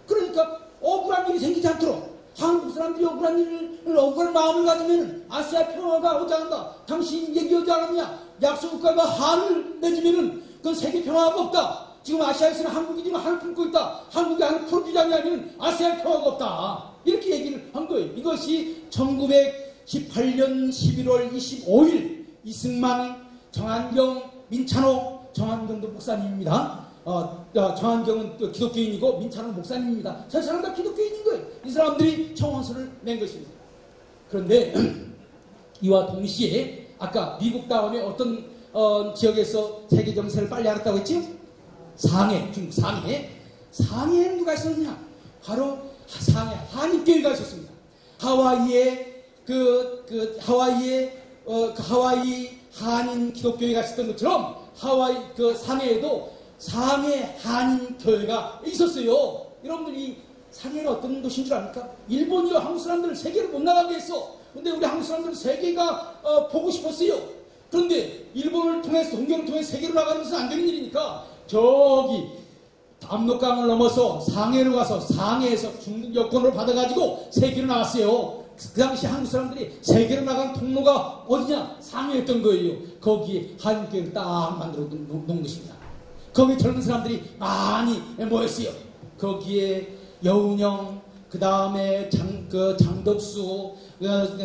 그러니까 억울한 일이 생기지 않도록 한국 사람들이 억울한 마음을 가지면 아시아 평화가 오지 않는다. 당신 얘기하지 않았냐? 약소국가가 한을 맺으면 그건 세계 평화가 없다. 지금 아시아에서는 한국이 지금 한을 품고 있다. 한국이 한을 풀어주지 않으면 아시아의 평화가 없다. 이렇게 얘기를 한 거예요. 이것이 1918년 11월 25일 이승만, 정한경, 민찬호, 정한경도 목사님입니다. 정한경은 기독교인이고 민찬호는 목사님입니다. 저 사람 다 기독교인인 거예요. 이 사람들이 청원서를 낸 것입니다. 그런데 이와 동시에 아까 미국 다음에 어떤 지역에서 세계 정세를 빨리 알았다고 했죠? 상해, 중국 상해에는 누가 있었느냐? 바로 상해 한인교회가 있었습니다. 하와이에 하와이 한인 기독교회가 있었던 것처럼 하와이 상해에도 상해 한인교회가 있었어요. 여러분들이 상해가 어떤 도시인 줄 압니까? 일본이요 한국 사람들을 세계를 못 나가게 했어. 근데 우리 한국 사람들은 세계가 보고 싶었어요. 그런데 일본을 통해서 동경을 통해서 세계로 나가는 것은 안 되는 일이니까 저기 압록강을 넘어서 상해로 가서 상해에서 중국 여권을 받아가지고 세계로 나갔어요. 그 당시 한국 사람들이 세계로 나간 통로가 어디냐? 상해였던 거예요. 거기에 한국교회를 딱 만들어 놓은 것입니다. 거기 젊은 사람들이 많이 모였어요. 거기에 여운형, 그 다음에 장덕수,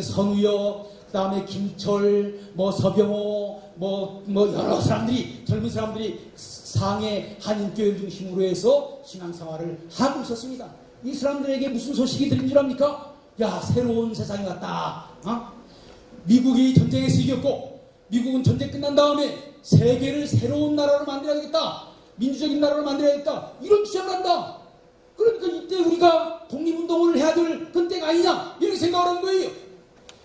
선우여, 그 다음에 김철, 서병호, 여러 사람들이, 젊은 사람들이 상해 한인교회를 중심으로 해서 신앙생활을 하고 있었습니다. 이 사람들에게 무슨 소식이 들린 줄 압니까? 야, 새로운 세상이 왔다. 미국이 전쟁에서 이겼고, 미국은 전쟁 끝난 다음에 세계를 새로운 나라로 만들어야겠다. 민주적인 나라로 만들어야겠다. 이런 주장을 한다. 그러니까 이때 우리가 독립운동을 해야 될 그때가 아니냐, 이렇게 생각을 하는 거예요.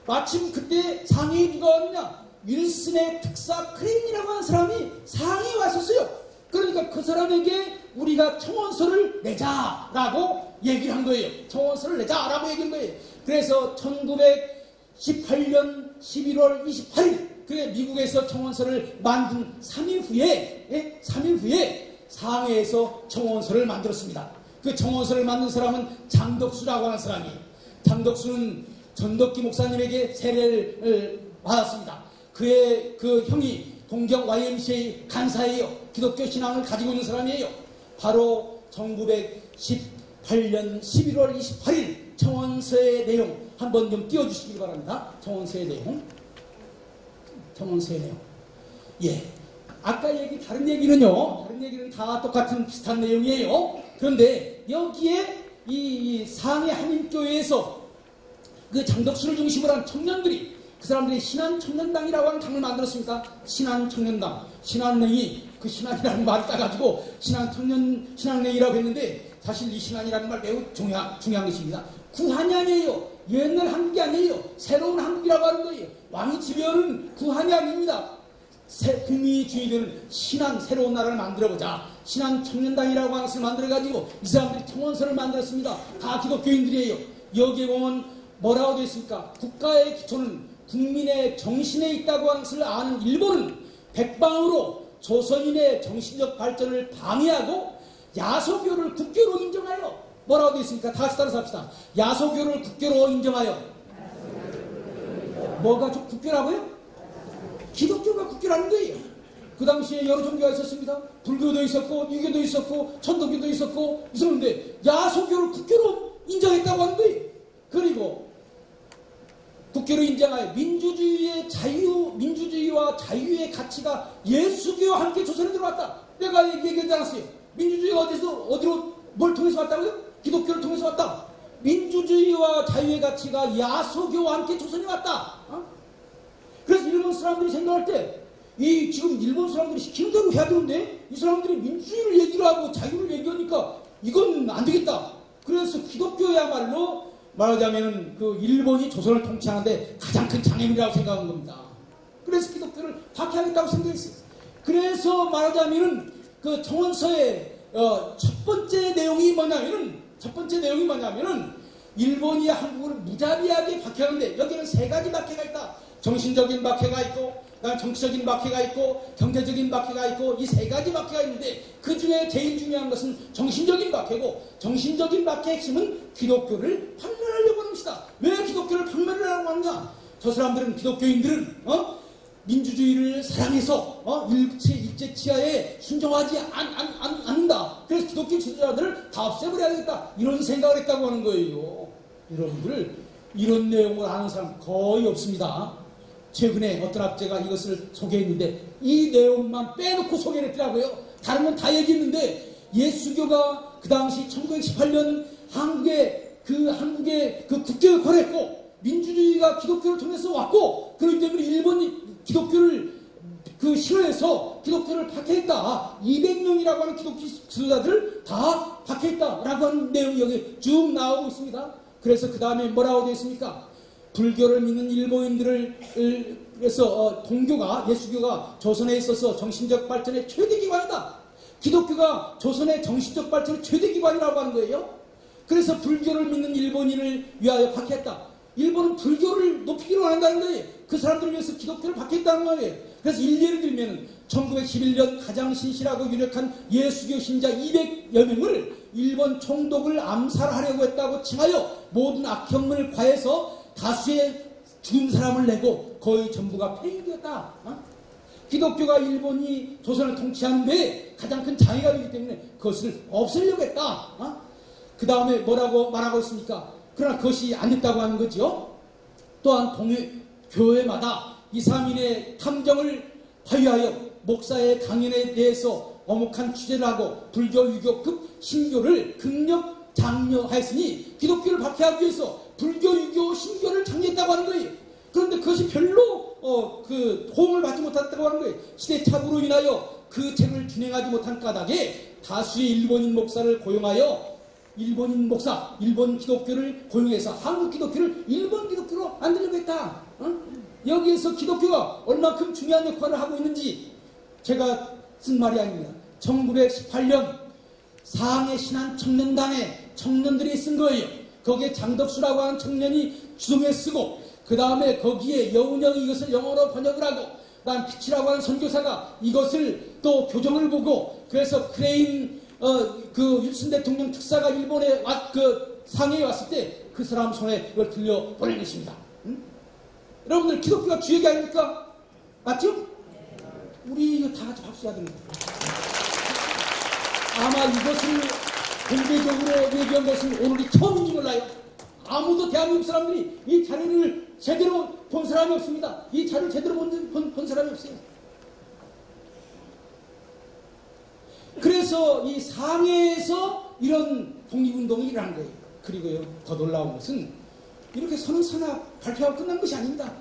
마침 그때 상해에 누가 왔느냐? 윌슨의 특사 크레인이라고 하는 사람이 상해에 왔었어요. 그러니까 그 사람에게 우리가 청원서를 내자라고 얘기를 한 거예요. 청원서를 내자라고 얘기한 거예요. 그래서 1918년 11월 28일 그게 미국에서 청원서를 만든 3일 후에 3일 후에 상해에서 청원서를 만들었습니다. 그 청원서를 만든 사람은 장덕수라고 하는 사람이에요. 장덕수는 전덕기 목사님에게 세례를 받았습니다. 그의 그 형이 동경 YMCA 간사예요. 기독교 신앙을 가지고 있는 사람이에요. 바로 1918년 11월 28일 청원서의 내용 한번 좀 띄워주시기 바랍니다. 청원서의 내용. 청원서의 내용. 예. 아까 다른 얘기는 다 똑같은 비슷한 내용이에요. 그런데 여기에 이 상해 한인교회에서 그 장덕수를 중심으로 한 청년들이 그 사람들이 신한청년당이라고 하는 당을 만들었습니다. 신한청년당. 신한냉이 그 신한이라는 말을 따가지고 신한냉이라고 했는데 사실 이 신한이라는 말 매우 중요한 것입니다. 구한이 아니에요. 옛날 한국이 아니에요. 새로운 한국이라고 하는 거예요. 왕이 지배하는 구한이 아닙니다. 국민주의들은 새로운 나라를 만들어보자. 신한청년당이라고 하는 것을 만들어가지고 이 사람들이 청원서를 만들었습니다. 다 기독교인들이에요. 여기에 보면 뭐라고 되어 있습니까? 국가의 기초는 국민의 정신에 있다고 하는 것을 아는 일본은 백방으로 조선인의 정신적 발전을 방해하고 야소교를 국교로 인정하여 뭐라고 되어 있습니까? 다 같이 따라서 합시다. 야소교를 국교로 인정하여. 뭐가 국교라고요? 기독교가 국교라는 거예요. 그 당시에 여러 종교가 있었습니다. 불교도 있었고 유교도 있었고 천도교도 있었고 있었는데 야소교를 국교로 인정했다고 하는 거예요. 그리고 국교로 인정하여 민주주의와 자유의 가치가 예수교와 함께 조선에 들어왔다. 내가 얘기하지 않았어요. 민주주의가 뭘 통해서 왔다고요? 기독교를 통해서 왔다. 민주주의와 자유의 가치가 야소교와 함께 조선에 왔다. 그래서 일본 사람들이 생각할 때 지금 일본 사람들이 시키는 대로 해야 되는데 이 사람들이 민주주의를 얘기를 하고 자유를 얘기하니까 이건 안 되겠다. 그래서 기독교야말로 말하자면 그 일본이 조선을 통치하는데 가장 큰 장애물이라고 생각한 겁니다. 그래서 기독교를 박해하겠다고 생각했어요. 그래서 말하자면 그 청원서의 첫 번째 내용이 뭐냐면은 일본이 한국을 무자비하게 박해하는데 여기는 세 가지 박해가 있다. 정신적인 박해가 있고 정치적인 박해가 있고 경제적인 박해가 있고 이 세 가지 박해가 있는데 그 중에 제일 중요한 것은 정신적인 박해고 정신적인 박해의 핵심은 기독교를 판멸하려고 하는 것이다. 왜 기독교를 판멸하려고 하느냐? 저 사람들은 기독교인들은 민주주의를 사랑해서 일제 치하에 순종하지 않는다. 그래서 기독교 지도자들을 다 없애버려야겠다. 이런 생각을 했다고 하는 거예요. 여러분들 이런 내용을 아는 사람 거의 없습니다. 최근에 어떤 학자가 이것을 소개했는데 이 내용만 빼놓고 소개를 했더라고요. 다른 건 다 얘기했는데 예수교가 그 당시 1918년 한국의 그 국교를 걸었고 민주주의가 기독교를 통해서 왔고 그렇기 때문에 일본이 기독교를 싫어해서 기독교를 박해했다. 200명이라고 하는 기독교 지도자들을 다 박해했다라고 하는 내용이 여기 쭉 나오고 있습니다. 그래서 그 다음에 뭐라고 되어 있습니까? 불교를 믿는 일본인들을 그래서 예수교가 조선에 있어서 정신적 발전의 최대 기관이다. 기독교가 조선의 정신적 발전의 최대 기관이라고 하는 거예요. 그래서 불교를 믿는 일본인을 위하여 박해했다. 일본은 불교를 높이기로 한다는 거예요. 그 사람들을 위해서 기독교를 박해했다는 거예요. 그래서 일례를 들면 1911년 가장 신실하고 유력한 예수교 신자 200여 명을 일본 총독을 암살하려고 했다고 칭하여 모든 악형문을 과해서 다수의 죽은 사람을 내고 거의 전부가 폐위되었다. 기독교가 일본이 조선을 통치하는 데 가장 큰 장애가 되기 때문에 그것을 없애려고 했다. 그 다음에 뭐라고 말하고 있습니까? 그러나 그것이 안 됐다고 하는 거죠. 또한 교회마다 2, 3인의 탐정을 파위하여 목사의 강연에 대해서 어목한 취재를 하고 불교, 유교급 신교를 극력 장려하였으니 기독교를 박해하기 위해서 불교, 유교, 신교를 장려했다고 하는 거예요. 그런데 그것이 별로 호응을 받지 못했다고 하는 거예요. 시대착오로 인하여 그 책을 준행하지 못한 까닭에 다수의 일본인 목사를 고용하여 일본 기독교를 고용해서 한국 기독교를 일본 기독교로 만들려고 했다. 여기에서 기독교가 얼마큼 중요한 역할을 하고 있는지 제가 쓴 말이 아닙니다. 1918년 상해 신한 청년단의 청년들이 쓴 거예요. 거기에 장덕수라고 하는 청년이 주동에 쓰고 그 다음에 거기에 여운형이 이것을 영어로 번역을 하고 그 다음 피치라고 하는 선교사가 이것을 또 교정을 보고 그래서 크레인 그 윌슨 대통령 특사가 일본에 상해에 왔을 때 그 사람 손에 이걸 들려 보낸 것입니다. 여러분들 기독교가 주역이 아닙니까? 맞죠? 우리 이거 다 같이 박수해야 됩니다. 아마 이것을 공개적으로 얘기한 것은 오늘이 처음인지 몰라요. 아무도 대한민국 사람들이 이 자료를 제대로 본 사람이 없습니다. 이 자료를 제대로 본 사람이 없어요. 그래서 이 상해에서 이런 독립운동이 일어난 거예요. 그리고요, 더 놀라운 것은 이렇게 선언서나 발표하고 끝난 것이 아닙니다.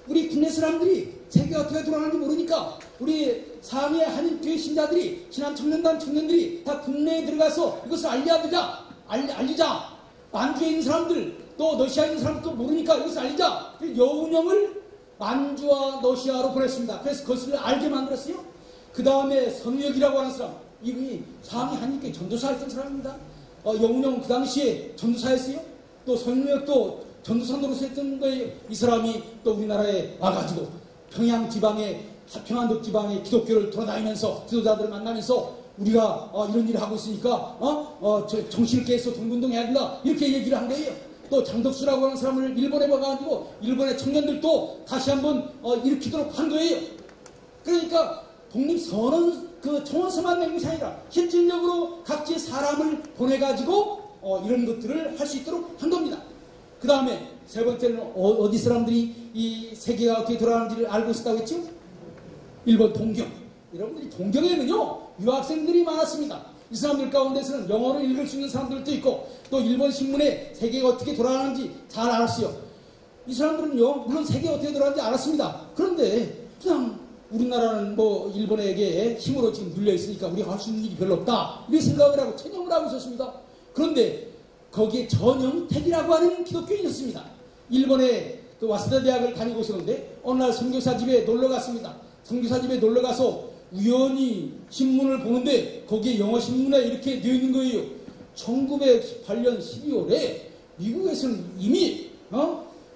우리 국내 사람들이 세계가 어떻게 돌아가는지 모르니까 우리 상해 한인교회 신자들이 신한 청년단 청년들이 다 국내에 들어가서 이것을 알리자. 만주에 있는 사람들 또 러시아에 있는 사람들도 모르니까 이것을 알리자. 여운형을 만주와 러시아로 보냈습니다. 그래서 그것을 알게 만들었어요. 그 다음에 선우혁이라고 하는 사람, 이분이 상해 한인교회 전도사였던 사람입니다. 여운형은 그 당시에 전도사였어요. 또 선우혁도 전도사 노릇을 했던 거예요. 이 사람이 또 우리나라에 와가지고 평안도 지방의 기독교를 돌아다니면서 지도자들을 만나면서 우리가 이런 일을 하고 있으니까 정신을 깨서 독립운동 해야 된다 이렇게 얘기를 한 거예요. 또 장덕수라고 하는 사람을 일본에 와가지고 일본의 청년들도 다시 한번 일으키도록 한 거예요. 그러니까 독립선언 청원서만 낸 것이 아니라 실질적으로 각지의 사람을 보내가지고 이런 것들을 할 수 있도록 한 겁니다. 그 다음에 세 번째는 어디 사람들이 이 세계가 어떻게 돌아가는지를 알고 있었다고 했죠? 일본 동경. 여러분들이 동경에는요 유학생들이 많았습니다. 이 사람들 가운데서는 영어를 읽을 수 있는 사람들도 있고 또 일본 신문에 세계가 어떻게 돌아가는지 잘 알았어요. 이 사람들은요 물론 세계가 어떻게 돌아가는지 알았습니다. 그런데 그냥 우리나라는 뭐 일본에게 힘으로 지금 눌려 있으니까 우리가 할 수 있는 일이 별로 없다 이렇게 생각을 하고 체념을 하고 있었습니다. 그런데 거기에 전영택이라고 하는 기독교인이었습니다. 일본의 그 와세다 대학을 다니고 있었는데 어느 날 선교사 집에 놀러 갔습니다. 선교사 집에 놀러 가서 우연히 신문을 보는데 거기에 영어 신문에 이렇게 되어 있는 거예요. 1918년 12월에 미국에서는 이미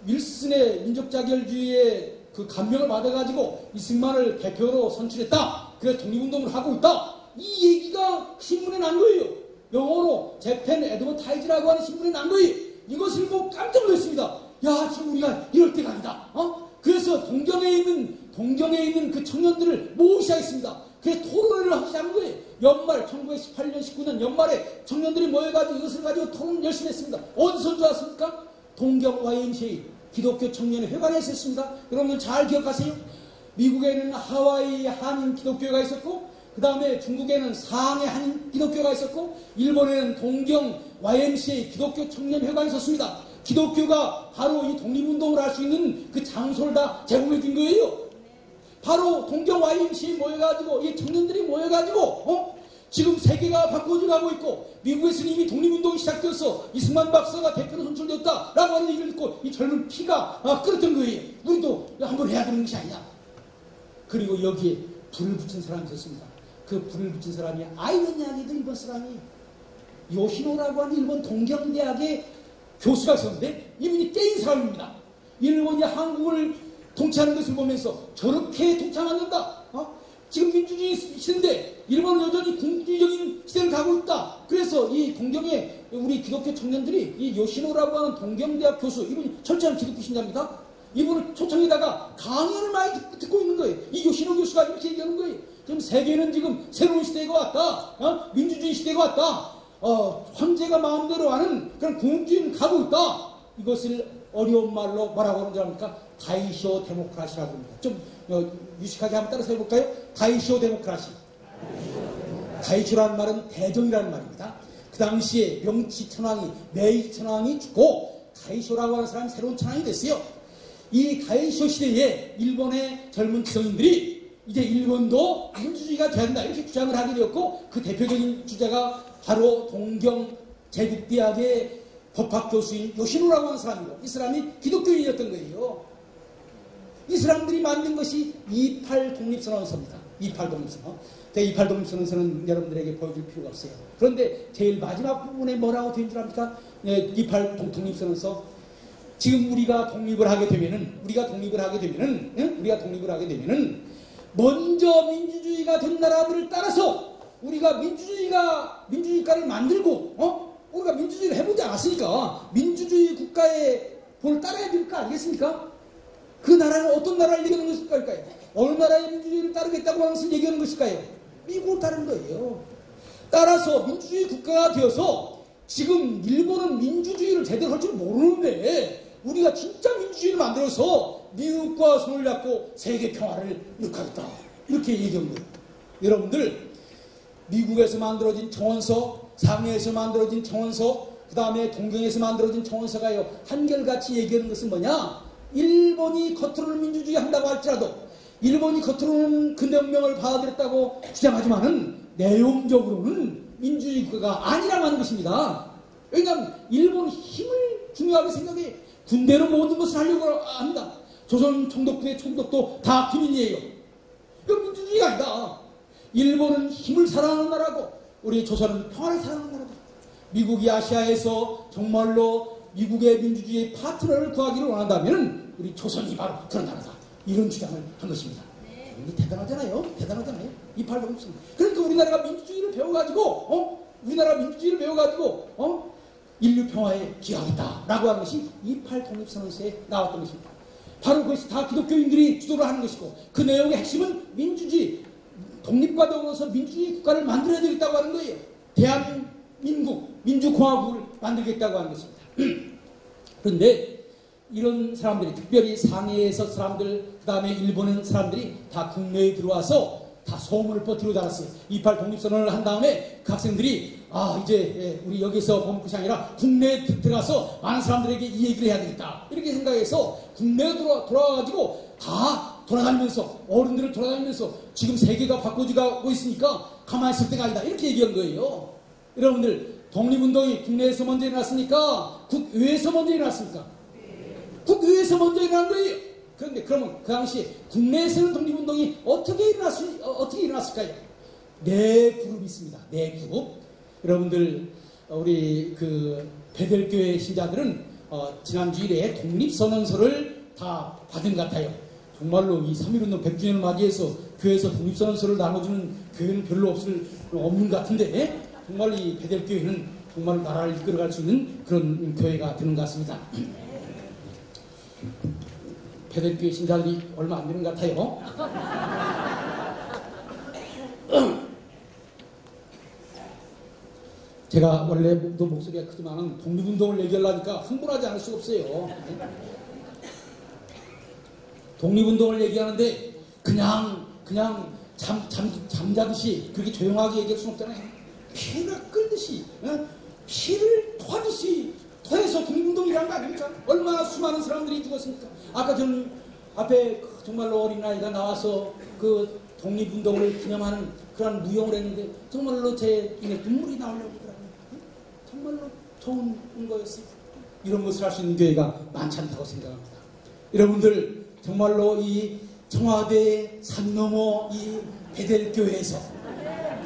윌슨의 민족자결주의에 그 감명을 받아가지고 이승만을 대표로 선출했다. 그래서 독립운동을 하고 있다. 이 얘기가 신문에 난 거예요. 영어로 재팬 애드버타이즈라고 하는 신문에 난 거예요. 이것을 보고 깜짝 놀랐습니다. 야, 지금 우리가 이럴 때가 아니다. 그래서 동경에 있는 그 청년들을 모으기 시작했습니다. 그래서 토론을 하기 시작한 거예요. 연말 1918년 19년 연말에 청년들이 모여가지고 이것을 가지고 토론 열심히 했습니다. 어디서 좋았습니까? 동경 YMCA 기독교 청년회 회관에서 했습니다. 여러분들 잘 기억하세요. 미국에는 하와이 한인 기독교회가 있었고 그 다음에 중국에는 상해 한인 기독교가 있었고 일본에는 동경 YMCA 기독교 청년회관이 있었습니다. 기독교가 바로 이 독립운동을 할 수 있는 그 장소를 다 제공해 준 거예요. 바로 동경 YMCA 모여가지고 이 청년들이 모여가지고 지금 세계가 바꿔져 가고 있고 미국에서는 이미 독립운동이 시작되어서 이승만 박사가 대표로 선출되었다라고 하는 얘기를 듣고 이 젊은 피가 끓었던 거예요. 우리도 한번 해야 되는 것이 아니냐. 그리고 여기에 불을 붙인 사람이 있었습니다. 그 불을 붙인 사람이 아이러니하게도 일본 사람이 요시노라고 하는 일본 동경대학의 교수가 있었는데 이분이 깨인 사람입니다. 일본이 한국을 통치하는 것을 보면서 저렇게 통치하면 안 된다. 지금 민주주의 시대인데 일본은 여전히 군주의적인 시대를 가고 있다. 그래서 이 동경에 우리 기독교 청년들이 이 요시노라고 하는 동경대학 교수, 이분이 철저한 기독교 신자입니다. 이분을 초청에다가 강연을 많이 듣고 있는 거예요. 이 요시노 교수가 이렇게 얘기하는 거예요. 지금 세계는 지금 새로운 시대가 왔다. 민주주의 시대가 왔다. 황제가 마음대로 하는 그런 군주의는 가고 있다. 이것을 어려운 말로 뭐라고 하는 줄 압니까? 다이쇼 데모크라시라고 합니다. 좀 유식하게 한번 따라서 해볼까요? 다이쇼 데모크라시. 다이쇼라는 말은 대정이라는 말입니다. 그 당시에 명치 천황이, 메이지 천황이 죽고 다이쇼라고 하는 사람이 새로운 천황이 됐어요. 이 다이쇼 시대에 일본의 젊은 지성인들이 이제 일본도 민주주의가 돼야 된다 이렇게 주장을 하게 되었고, 그 대표적인 주자가 바로 동경 제국대학의 법학교수인 요시노라고 하는 사람이고, 이 사람이 기독교인이었던 거예요. 이 사람들이 만든 것이 28 독립선언서입니다. 28 독립선언. 28 독립선언서는 여러분들에게 보여줄 필요가 없어요. 그런데 제일 마지막 부분에 뭐라고 되어 있는 줄 압니까? 28 독립선언서. 지금 우리가 독립을 하게 되면은 먼저 민주주의가 된 나라들을 따라서 우리가 민주주의가를 만들고, 우리가 민주주의를 해보지 않았으니까 민주주의 국가의 본을 따라야 될 거 아니겠습니까? 그 나라는 어떤 나라를 얘기하는 것일까요? 어느 나라의 민주주의를 따르겠다고 하는 것을 얘기하는 것일까요? 미국을 따르는 거예요. 따라서 민주주의 국가가 되어서 지금 일본은 민주주의를 제대로 할 줄 모르는데 우리가 진짜 민주주의를 만들어서 미국과 손을 잡고 세계 평화를 이룩하겠다. 이렇게 얘기한 거예요. 여러분들, 미국에서 만들어진 청원서, 상해에서 만들어진 청원서, 그 다음에 동경에서 만들어진 청원서가요, 한결같이 얘기하는 것은 뭐냐? 일본이 겉으로는 민주주의 한다고 할지라도, 일본이 겉으로는 근대혁명을 받아들였다고 주장하지만은 내용적으로는 민주주의 국가가 아니라고 하는 것입니다. 왜냐하면 일본은 힘을 중요하게 생각해 군대로 모든 것을 하려고 합니다. 조선 총독부의 총독도 다 기민이에요. 이건 민주주의가 아니다. 일본은 힘을 사랑하는 나라고 우리 조선은 평화를 사랑하는 나라다. 미국이 아시아에서 정말로 미국의 민주주의 파트너를 구하기를 원한다면 우리 조선이 바로 그런 나라다. 이런 주장을 한 것입니다. 대단하잖아요. 28 독립선. 그러니까 우리나라가 민주주의를 배워가지고 인류 평화에 기여하겠다라고 하는 것이 28 독립선언서에 나왔던 것입니다. 바로 그것이 다 기독교인들이 주도를 하는 것이고, 그 내용의 핵심은 민주주의, 독립과 더불어서 민주주의 국가를 만들어야 되겠다고 하는 거예요. 대한민국, 민주공화국을 만들겠다고 하는 것입니다. 그런데 이런 사람들이, 특별히 상해에서 사람들, 그 다음에 일본의 사람들이 다 국내에 들어와서 다 소문을 뻗들어 달았어요. 28 독립선언을 한 다음에 그 학생들이 이제 우리 여기서 보는 것이 아니라 국내에 들어가서 많은 사람들에게 이 얘기를 해야 되겠다. 이렇게 생각해서 국내에 돌아와가지고 다 돌아다니면서, 어른들을 돌아다니면서 지금 세계가 바꿔지고 있으니까 가만히 있을 때가 아니다. 이렇게 얘기한 거예요. 여러분들, 독립운동이 국내에서 먼저 일어났습니까? 국외에서 먼저 일어났습니까? 국외에서 먼저 일어난 거예요. 그런데 그러면 그 당시에 국내에서는 독립운동이 어떻게 일어났을까요? 네 그룹이 있습니다. 네 그룹. 여러분들, 우리 그 베델교회 신자들은 지난 주일에 독립선언서를 다 받은 것 같아요. 정말로 이 3.1운동 100주년을 맞이해서 교회에서 독립선언서를 나눠주는 교회는 별로 없는 것 같은데, 정말 이 베델교회는 정말 나라를 이끌어갈 수 있는 그런 교회가 되는 것 같습니다. 베델교회 신자들이 얼마 안 되는 것 같아요. 제가 원래도 목소리가 크지만 독립운동을 얘기하려니까 흥분하지 않을 수가 없어요. 독립운동을 얘기하는데 그냥 잠자듯이 그렇게 조용하게 얘기할 수는 없잖아요. 피가 끓듯이, 피를 토하듯이 토해서 독립운동이라는 거 아닙니까? 얼마나 수많은 사람들이 죽었습니까? 아까 저는 앞에 정말로 어린아이가 나와서 그 독립운동을 기념하는 그런 무용을 했는데 정말로 제 눈에 눈물이 나오려고 그러더라고요. 정말로 좋은 거였어요. 이런 것을 할 수 있는 교회가 많지 않다고 생각합니다. 여러분들, 정말로 이 청와대 산 너머 이 베델교회에서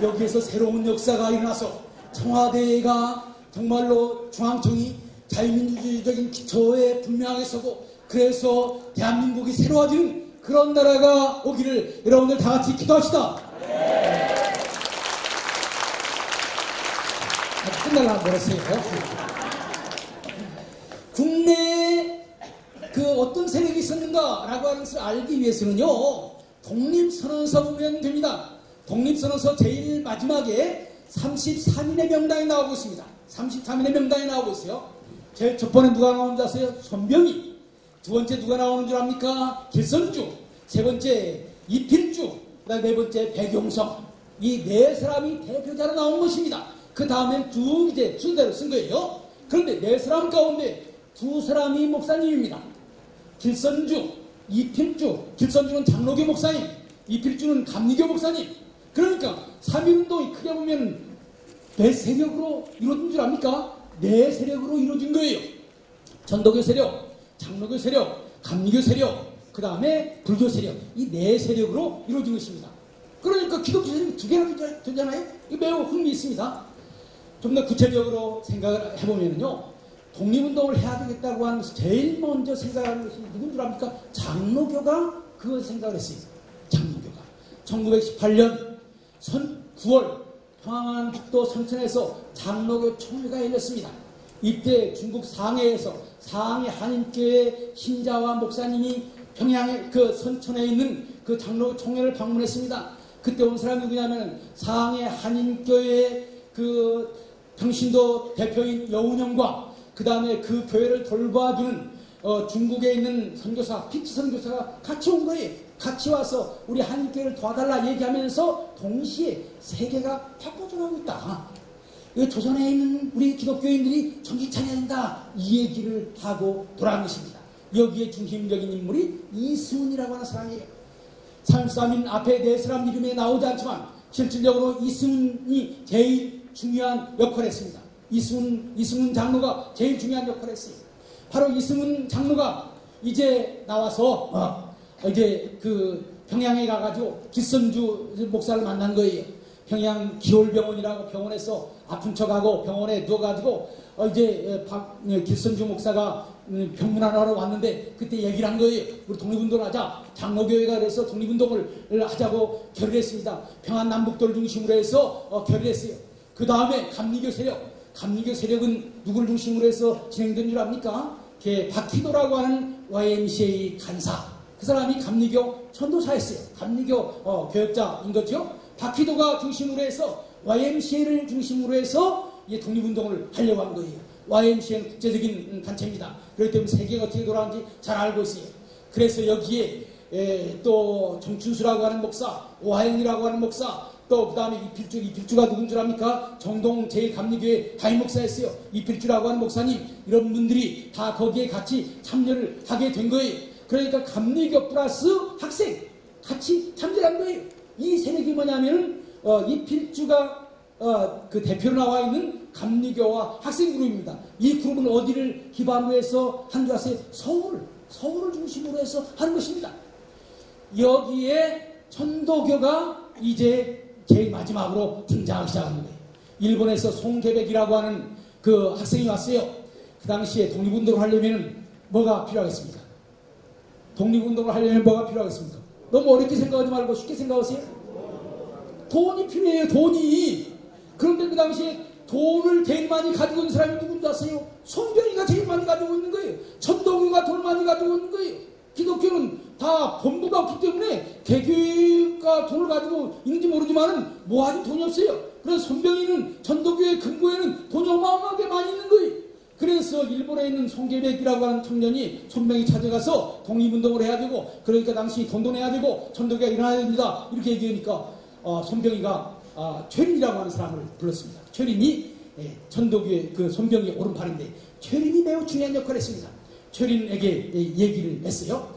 여기에서 새로운 역사가 일어나서 청와대가 정말로 중앙청이 자유민주주의적인 기초에 분명하게 서고 그래서 대한민국이 새로워지는 그런 나라가 오기를 여러분들 다 같이 기도합시다. 아직 끝날라 멀었어요. 국내에 그 어떤 세력이 있었는가라고 하는 것을 알기 위해서는요, 독립선언서 보면 됩니다. 독립선언서 제일 마지막에 33인의 명단이 나오고 있습니다. 33인의 명단이 나오고 있어요. 제일 첫 번에 누가 나오는 줄 아세요? 손병희. 두 번째 누가 나오는 줄 압니까? 길선주. 세 번째 이필주. 그다음 네 번째 백용성. 이 네 사람이 대표자로 나온 것입니다. 그 다음엔 쭉 이제 순서대로 쓴 거예요. 그런데 네 사람 가운데 두 사람이 목사님입니다. 길선주, 이필주. 길선주는 장로교 목사님, 이필주는 감리교 목사님. 그러니까 3.1운동이 크게 보면 몇 세력으로 이루어진 줄 압니까? 네 세력으로 이루어진 거예요. 전도교 세력, 장로교 세력, 감리교 세력, 그 다음에 불교 세력. 이 네 세력으로 이루어진 것입니다. 그러니까 기독교 세력이 두 개나 되잖아요? 이거 매우 흥미있습니다. 좀 더 구체적으로 생각을 해보면요, 독립운동을 해야 되겠다고 하는 것이 제일 먼저 생각하는 것이 누군 줄 압니까? 장로교가 그걸 생각을 했어요. 장로교가 1918년 9월 평안북도 선천에서 장로교 총회가 열렸습니다. 이때 중국 상해에서 상해 한인교회 신자와 목사님이 평양의 그 선천에 있는 그 장로 총회를 방문했습니다. 그때 온 사람이 누구냐면 상해 한인교회 그 평신도 대표인 여운형과 그 다음에 그 교회를 돌봐주는 중국에 있는 선교사 피치 선교사가 같이 온 거예요. 같이 와서 우리 한인교회를 도와달라 얘기하면서 동시에 세계가 바꿔져가고 있다. 조선에 있는 우리 기독교인들이 정신 차려야 된다. 이 얘기를 하고 돌아간 것입니다. 여기에 중심적인 인물이 이승훈이라고 하는 사람이에요. 3.3인 앞에 네 사람 이름에 나오지 않지만 실질적으로 이승훈이 제일 중요한 역할을 했습니다. 이승훈 장로가 제일 중요한 역할을 했어요. 바로 이승훈 장로가 이제 나와서 이제 그 평양에 가가지고 길선주 목사를 만난 거예요. 평양 기홀병원이라고 병원에서 아픈 척하고 병원에 누워가지고 이제 길선주 목사가 병문안하러 왔는데 그때 얘기를 한 거예요. 우리 독립운동을 하자. 장로교회가 그래서 독립운동을 하자고 결의했습니다. 평안남북도를 중심으로 해서 결의했어요. 그 다음에 감리교 세력은 누구를 중심으로 해서 진행된 줄 압니까? 박희도라고 하는 YMCA 간사. 그 사람이 감리교 전도사였어요. 감리교 교역자인 거죠. 박희도가 중심으로 해서 YMCA를 중심으로 해서 독립운동을 하려고 한 거예요. YMCA는 국제적인 단체입니다. 그렇기 때문에 세계가 어떻게 돌아가는지 잘 알고 있어요. 그래서 여기에 또 정춘수라고 하는 목사, 오하영이라고 하는 목사, 또 그 다음에 이필주가 누군 줄 압니까? 정동 제1감리교회 담임 목사였어요. 이필주라고 하는 목사님, 이런 분들이 다 거기에 같이 참여를 하게 된 거예요. 그러니까 감리교 플러스 학생 같이 참여한 거예요. 이 세력이 뭐냐면 이필주가 그 대표로 나와 있는 감리교와 학생 그룹입니다. 이 그룹은 어디를 기반으로 해서 한 줄 아세요? 서울을 중심으로 해서 하는 것입니다. 여기에 천도교가 이제 제일 마지막으로 등장하기 시작하는 거예요. 일본에서 송계백이라고 하는 그 학생이 왔어요. 그 당시에 독립운동을 하려면 뭐가 필요하겠습니까? 독립운동을 하려면 뭐가 필요하겠습니까? 너무 어렵게 생각하지 말고 쉽게 생각하세요. 돈이 필요해요. 돈이. 그런데 그 당시에 돈을 제일 많이 가지고 있는 사람이 누군지 아세요? 손병희가 제일 많이 가지고 있는 거예요. 천도교가 돈을 많이 가지고 있는 거예요. 기독교는 다 본부가 없기 때문에 개교가 돈을 가지고 있는지 모르지만은 뭐하니 돈이 없어요. 그래서 손병희는 전도교의 근거에는 돈이 어마어마하게 많이 있는 거예요. 그래서 일본에 있는 송계백이라고 하는 청년이 손병희 찾아가서 독립운동을 해야 되고, 그러니까 당시 돈도 내야 되고 전도교가 일어나야 됩니다. 이렇게 얘기하니까 손병희가 최린이라고 하는 사람을 불렀습니다. 최린이 전도교의 그 손병희 오른팔인데 최린이 매우 중요한 역할을 했습니다. 최린에게 얘기를 했어요.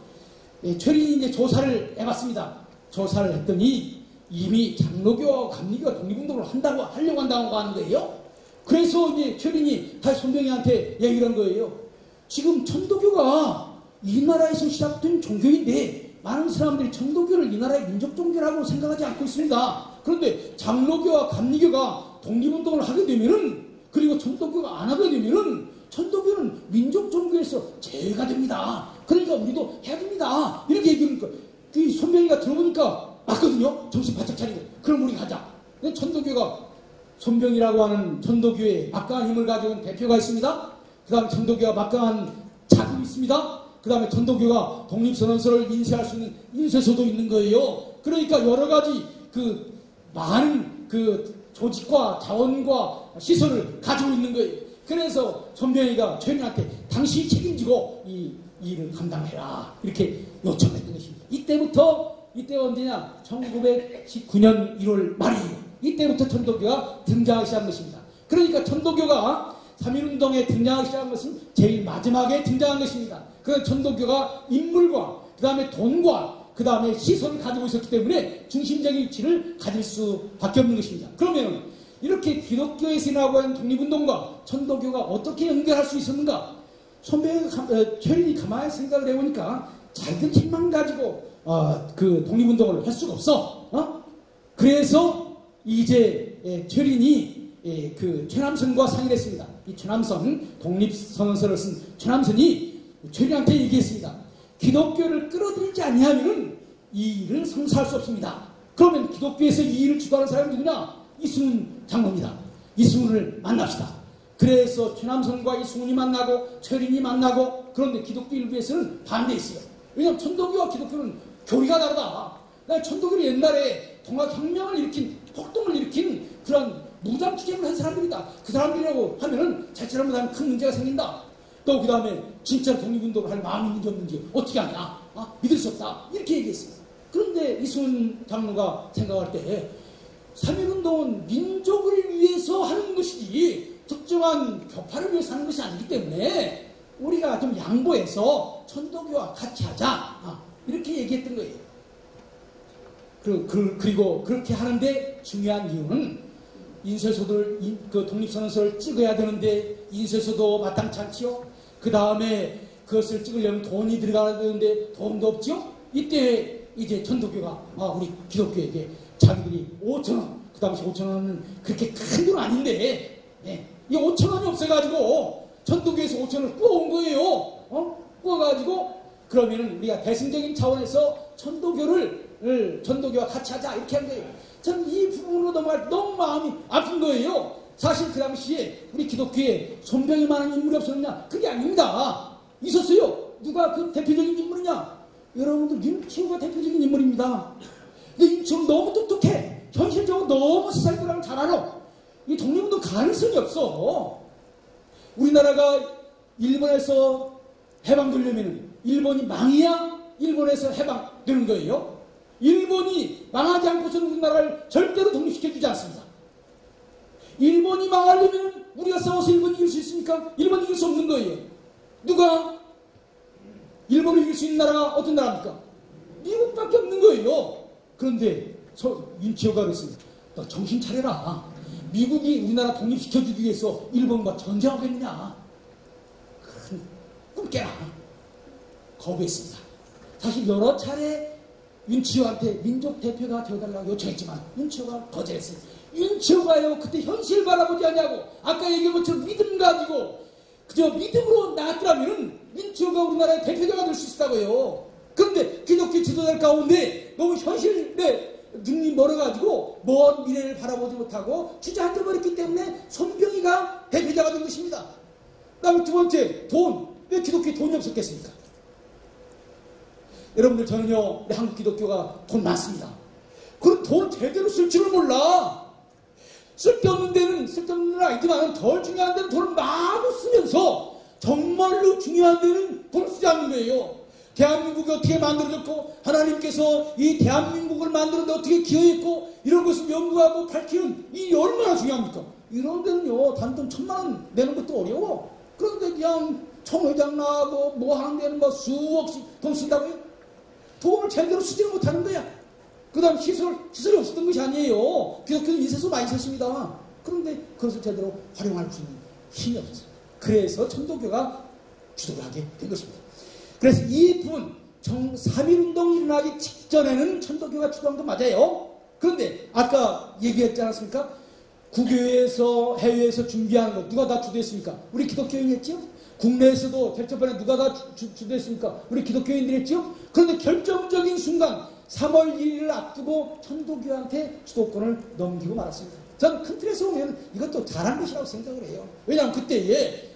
최린이 이제 조사를 해봤습니다. 조사를 했더니 이미 장로교와 감리교가 독립운동을 하려고 한다고 하는 거예요. 그래서 이제 최린이 다시 손병희한테 얘기를 한 거예요. 지금 천도교가 이 나라에서 시작된 종교인데 많은 사람들이 천도교를 이 나라의 민족 종교라고 생각하지 않고 있습니다. 그런데 장로교와 감리교가 독립운동을 하게 되면은, 그리고 천도교가 안 하게 되면은 천도교는 민족 종교에서 제외가 됩니다. 그러니까 우리도 해야 됩니다. 이렇게 얘기하니까 그 손병이가 들어보니까 맞거든요. 정신 바짝 차리고 그럼 우리가 하자. 근데 천도교가 손병이라고 하는 천도교에 막강한 힘을 가지고 있는 대표가 있습니다. 그 다음에 천도교가 막강한 자금이 있습니다. 그 다음에 천도교가 독립선언서를 인쇄할 수 있는 인쇄소도 있는 거예요. 그러니까 여러 가지 그 많은 그 조직과 자원과 시설을 가지고 있는 거예요. 그래서 손병희가 최윤한테 당신이 책임지고 이 일을 감당해라 이렇게 요청했던 것입니다. 이때가 언제냐? 1919년 1월 말이에요. 이때부터 천도교가 등장하기 시작한 것입니다. 그러니까 천도교가 3.1운동에 등장하기 시작한 것은 제일 마지막에 등장한 것입니다. 그래서 천도교가 인물과 그 다음에 돈과 그 다음에 시설을 가지고 있었기 때문에 중심적인 위치를 가질 수밖에 없는 것입니다. 그러면 이렇게 기독교에서 일어나고 있는 독립운동과 천도교가 어떻게 연결할 수 있었는가? 최린이 가만히 생각을 해보니까 작은 힘만 가지고 그 독립운동을 할 수가 없어. 그래서 이제 최린이 그 최남선과 상의를 했습니다. 이 최남선, 독립선언서를 쓴 최남선이 최린한테 얘기했습니다. 기독교를 끌어들이지 아니하면 이 일을 성사할 수 없습니다. 그러면 기독교에서 이 일을 주도하는 사람이 누구냐? 이승훈 장로입니다. 이승훈을 만납시다. 그래서 최남선과 이승훈이 만나고 최린이 만나고 그런데 기독교 일부에서는 반대했어요. 왜냐하면 천도교와 기독교는 교리가 다르다. 천도교는 옛날에 동학혁명을 일으킨 폭동을 일으킨 그런 무장투쟁을 한 사람들이다. 그 사람들이라고 하면은 잘못하면 큰 문제가 생긴다. 또 그 다음에 진짜 독립운동을 할 마음이 있는지 없는지 어떻게 하냐? 믿을 수 없다. 이렇게 얘기했어요. 그런데 이승훈 장로가 생각할 때 3.1운동은 민족을 위해서 하는 것이지 특정한 교파를 위해서 하는 것이 아니기 때문에 우리가 좀 양보해서 천도교와 같이 하자. 이렇게 얘기했던 거예요. 그리고 그렇게 하는데 중요한 이유는 인쇄소들 그 독립선언서를 찍어야 되는데 인쇄소도 마땅치 않지요. 그 다음에 그것을 찍으려면 돈이 들어가야 되는데 돈도 없지요. 이때 이제 천도교가 우리 기독교에게 자기들이 5,000원, 그 당시 5,000원은 그렇게 큰 돈 아닌데 이 5,000원이 없어가지고 천도교에서 5,000원을 구워온 거예요. 구워가지고 그러면은 우리가 대승적인 차원에서 천도교와 같이 하자 이렇게 한 거예요. 저는 이 부분으로 너무 마음이 아픈 거예요. 사실 그 당시에 우리 기독교에 손병이만한 인물이 없었느냐? 그게 아닙니다. 있었어요. 누가 그 대표적인 인물이냐? 여러분들 윤치호가 대표적인 인물입니다. 근데 윤치호는 너무 똑똑해. 현실적으로 너무 세상 사람을 잘 알아. 이 독립운동 가능성이 없어. 우리나라가 일본에서 해방되려면 일본이 망해야 일본에서 해방되는 거예요. 일본이 망하지 않고서는 우리나라를 절대로 독립시켜주지 않습니다. 일본이 망하려면 우리가 싸워서 일본 이길 수 있습니까? 일본 이길 수 없는 거예요. 누가 일본을 이길 수 있는 나라가 어떤 나라입니까? 미국밖에 없는 거예요. 그런데 윤치호가 그랬습니다. 너 정신 차려라. 미국이 우리나라 독립시켜주기 위해서 일본과 전쟁하겠느냐? 큰 꿈 깨라. 거부했습니다. 사실 여러 차례 윤치호한테 민족 대표가 되어달라고 요청했지만 윤치호가 거절했어요. 윤치호가요 그때 현실 바라보지 않냐고. 아까 얘기한 것처럼 믿음 가지고 그저 믿음으로 나왔더라면 윤치호가 우리나라의 대표자가 될 수 있다고요. 그런데 기독교 지도자들 가운데 너무 현실에 눈이 멀어가지고 먼 미래를 바라보지 못하고 주저앉아버렸기 때문에 손병희가 대표자가 된 것입니다. 그 다음에 두 번째 돈. 왜 기독교에 돈이 없었겠습니까? 여러분들 저는요 한국 기독교가 돈 많습니다. 그럼 돈 제대로 쓸 줄을 몰라. 쓸데없는 데는 쓸데없는 아니지만 덜 중요한 데는 돈을 마구 쓰면서 정말로 중요한 데는 돈을 쓰지 않는 거예요. 대한민국이 어떻게 만들어졌고 하나님께서 이 대한민국을 만드는데 어떻게 기여했고 이런 것을 연구하고 밝히는 이 얼마나 중요합니까? 이런 데는요 단돈 1,000만 원 내는 것도 어려워. 그런데 그냥 총회장 나가고 뭐 하는 데는 뭐 수억씩 돈 쓴다고요? 돈을 제대로 쓰지를 못하는 거야. 그 다음 시설이 없었던 것이 아니에요. 기독교는 인쇄소 많이 썼습니다. 그런데 그것을 제대로 활용할 수 있는 힘이 없었어요. 그래서 천도교가 주도를 하게 된 것입니다. 그래서 이 부분 3.1운동이 일어나기 직전에는 천도교가 주도한 건 맞아요. 그런데 아까 얘기했지 않았습니까? 국외에서 해외에서 준비하는 것 누가 다 주도했습니까? 우리 기독교인이 했죠. 국내에서도 개척반에 누가 다 주도했습니까? 우리 기독교인들이 했죠. 그런데 결정적인 순간 3월 1일을 앞두고 천도교한테 주도권을 넘기고 말았습니다. 전 큰 틀에서 보면 이것도 잘한 것이라고 생각을 해요. 왜냐하면 그때에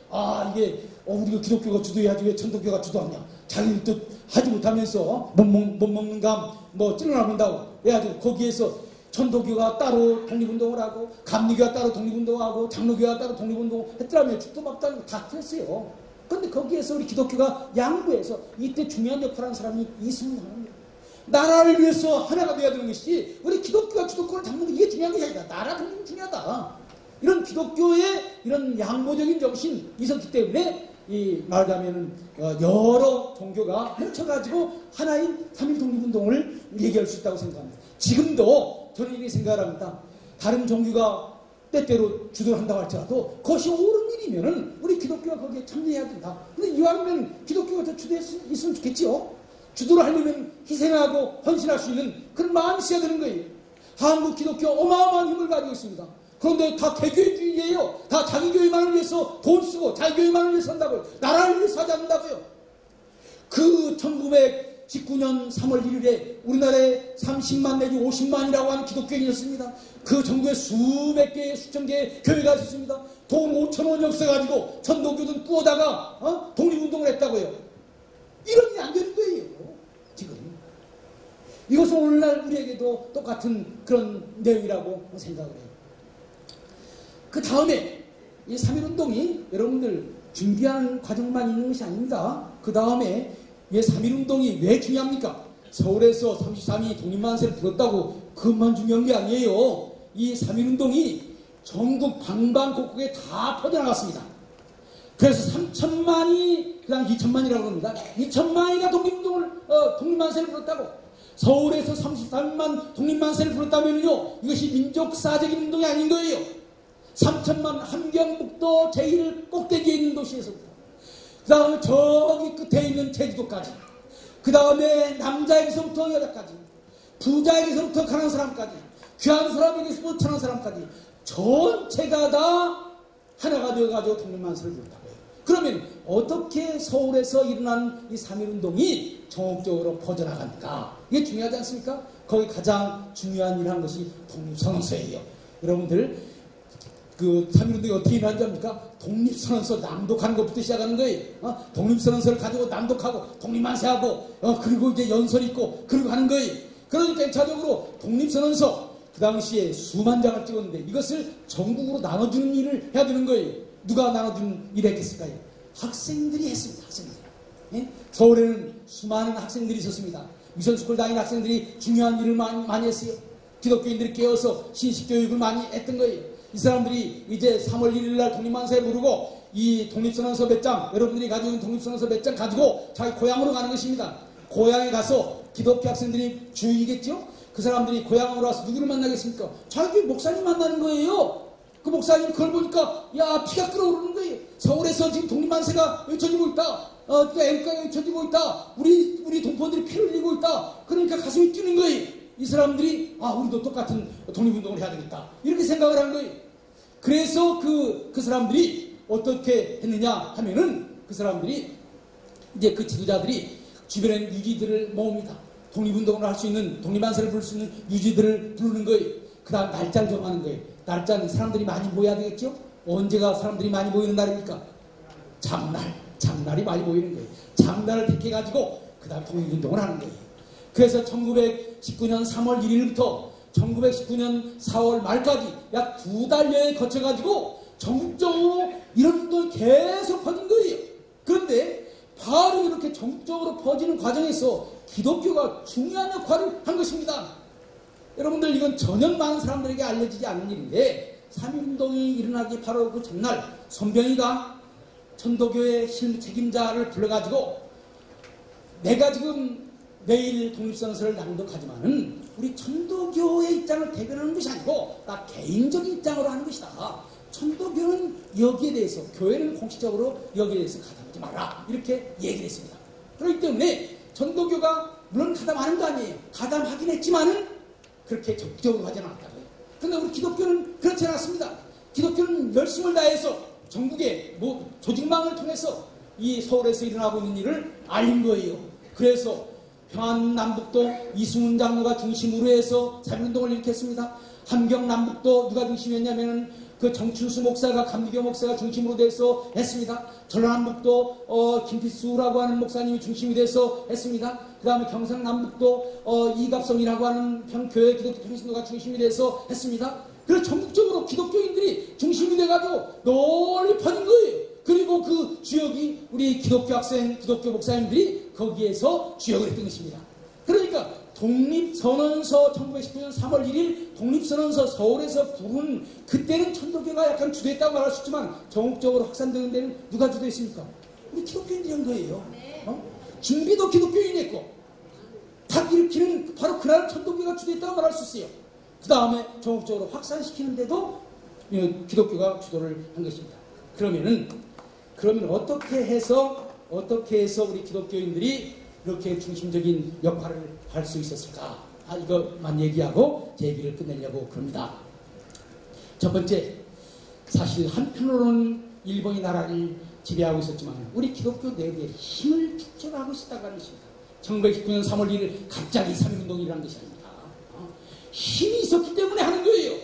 이게 우리가 기독교가 주도해야지 왜 천도교가 주도하냐. 자기 뜻 하지 못하면서 못 먹는 감 뭐 찔러나본다고 해가지고 거기에서 천도교가 따로 독립운동을 하고 감리교가 따로 독립운동을 하고 장로교가 따로 독립운동을 했더라면 죽도밥도 다 틀렸어요. 그런데 거기에서 우리 기독교가 양보해서 이때 중요한 역할을 하는 사람이 이승만입니다. 나라를 위해서 하나가 되어야 되는 것이 우리 기독교가 주도권을 잡는 게 이게 중요한 것이 아니다. 나라 독립이 중요하다. 이런 기독교의 이런 양보적인 정신이 있었기 때문에 말하자면 여러 종교가 뭉쳐가지고 하나인 3.1 독립운동을 얘기할 수 있다고 생각합니다. 지금도 저는 이렇게 생각을 합니다. 다른 종교가 때때로 주도를 한다고 할지라도 그것이 옳은 일이면은 우리 기독교가 거기에 참여해야 된다. 근데 이왕이면 기독교가 더 주도했으면 좋겠지요. 주도를 하려면 희생하고 헌신할 수 있는 그런 마음이 있어야 되는 거예요. 한국 기독교 어마어마한 힘을 가지고 있습니다. 그런데 다 개교주의예요. 다 자기 교회만을 위해서 돈 쓰고 자기 교회만을 위해서 한다고요. 나라를 위해서 하지 않는다고요. 그 1919년 3월 1일에 우리나라에 30만 내지 50만이라고 하는 기독교인이었습니다. 그 정도의 수백 개의 수천 개의 교회가 있었습니다. 돈 5,000원이 없어가지고 천도교든 꾸어다가 독립운동을 했다고요. 이런 일이 안 되는 거예요. 지금 이것은 오늘날 우리에게도 똑같은 그런 내용이라고 생각을 해요. 그 다음에 이 3.1운동이 여러분들 준비하는 과정만 있는 것이 아닙니다. 그 다음에 이 3.1운동이 왜 중요합니까? 서울에서 33이 독립만세를 불었다고 그것만 중요한 게 아니에요. 이 3.1운동이 전국 방방곡곡에 다 퍼져나갔습니다. 그래서 3천만이 그다음 2천만이라고 합니다. 2천만이가 독립만세를 불었다고. 서울에서 33만 독립만세를 불었다면요, 이것이 민족사적인 운동이 아닌 거예요. 3천만 함경북도 제1 꼭대기에 있는 도시에서부터 그 다음에 저기 끝에 있는 제주도까지, 그 다음에 남자에게서부터 여자까지, 부자에게서부터 가난한 사람까지, 귀한 사람에게서부터 천한 사람까지 전체가 다 하나가 되어가지고 독립만세를 불었다고 해요. 그러면 어떻게 서울에서 일어난 이 3.1운동이 전국적으로 퍼져나갑니까? 이게 중요하지 않습니까? 거기 가장 중요한 일을 한 것이 독립선언서예요. 여러분들 그 3.1운동이 어떻게 일어난지 압니까? 독립선언서 낭독하는 것부터 시작하는 거예요. 독립선언서를 가지고 낭독하고 독립만세하고 그리고 이제 연설 있고 그리고 하는 거예요. 그러니까 1차적으로 독립선언서 그 당시에 수만 장을 찍었는데 이것을 전국으로 나눠주는 일을 해야 되는 거예요. 누가 나눠주는 일을 했겠을까요? 학생들이 했습니다. 학생들. 예? 서울에는 수많은 학생들이 있었습니다. 미션스쿨 다니는 학생들이 중요한 일을 많이 했어요. 기독교인들이 깨어서 신식교육을 많이 했던 거예요. 이 사람들이 이제 3월 1일 날 독립만세 부르고 이 독립선언서 몇 장, 여러분들이 가지고 있는 독립선언서 몇 장 가지고 자기 고향으로 가는 것입니다. 고향에 가서 기독교 학생들이 주인이겠죠? 그 사람들이 고향으로 와서 누구를 만나겠습니까? 자기 목사님 만나는 거예요. 그 목사님 그걸 보니까 야, 피가 끓어오르는 거예요. 서울에서 지금 독립만세가 외쳐지고 있다. 애국가가 외쳐지고 있다. 우리 동포들이 피를 흘리고 있다. 그러니까 가슴이 뛰는 거예요. 이 사람들이 우리도 똑같은 독립운동을 해야 되겠다. 이렇게 생각을 한 거예요. 그래서 그 사람들이 어떻게 했느냐 하면은 그 사람들이 이제 그 지도자들이 주변에 유지들을 모읍니다. 독립운동을 할 수 있는, 독립만세를 부를 수 있는 유지들을 부르는 거예요. 그 다음 날짜를 정하는 거예요. 날짜는 사람들이 많이 모여야 되겠죠? 언제가 사람들이 많이 모이는 날입니까? 장날이 많이 모이는 거예요. 장날을 택해가지고 그 다음 독립운동을 하는 거예요. 그래서 1919년 3월 1일부터 1919년 4월 말까지 약 2달여에 거쳐가지고 전국적으로 이런 운동이 계속 퍼진 거예요. 그런데 바로 이렇게 전국적으로 퍼지는 과정에서 기독교가 중요한 역할을 한 것입니다. 여러분들 이건 전혀 많은 사람들에게 알려지지 않은 일인데 3.1운동이 일어나기 바로 그 전날 손병희가 천도교의 책임자를 불러가지고 내가 지금 내일 독립선언서를 낭독하지만은 우리 천도교의 입장을 대변하는 것이 아니고 나 개인적인 입장으로 하는 것이다. 천도교는 여기에 대해서, 교회는 공식적으로 여기에 대해서 가담하지 마라. 이렇게 얘기를 했습니다. 그렇기 때문에 천도교가 물론 가담하는 거 아니에요. 가담하긴 했지만은 그렇게 적극적으로 하지 않았다고요. 그런데 우리 기독교는 그렇지 않았습니다. 기독교는 열심을 다해서 전국의 조직망을 통해서 이 서울에서 일어나고 있는 일을 알린 거예요. 그래서 평안남북도 이승훈 장로가 중심으로 해서 자유운동을 일으켰습니다. 함경남북도 누가 중심이었냐면은 그 정춘수 목사가, 감리교 목사가 중심으로 돼서 했습니다. 전라남북도 김필수라고 하는 목사님이 중심이 돼서 했습니다. 그 다음에 경상남북도 이갑성이라고 하는 교회 기독교 평신도가 중심이 돼서 했습니다. 그래서 전국적으로 기독교인들이 중심이 돼가지고 널리 퍼진 거예요. 그리고 그 주역이 우리 기독교 학생, 기독교 목사님들이 거기에서 주역을 했던 것입니다. 그러니까 독립선언서 1919년 3월 1일 독립선언서 서울에서 부른 그때는 천도교가 약간 주도했다고 말할 수 있지만 전국적으로 확산되는 데는 누가 주도했습니까? 우리 기독교인들이 한 거예요. 준비도 기독교인이 했고 탁 일으키는 바로 그날 천도교가 주도했다고 말할 수 있어요. 그 다음에 전국적으로 확산시키는데도 기독교가 주도를 한 것입니다. 그러면 어떻게 해서 우리 기독교인들이 이렇게 중심적인 역할을 할 수 있었을까? 이것만 얘기하고 제 얘기를 끝내려고 그럽니다. 첫 번째, 사실 한편으로는 일본이 나라를 지배하고 있었지만 우리 기독교 내부에 힘을 축적하고 있었다고 하는 것입니다. 1919년 3월 1일 갑자기 3.1운동이라는 것이 아닙니다. 힘이 있었기 때문에 하는 거예요.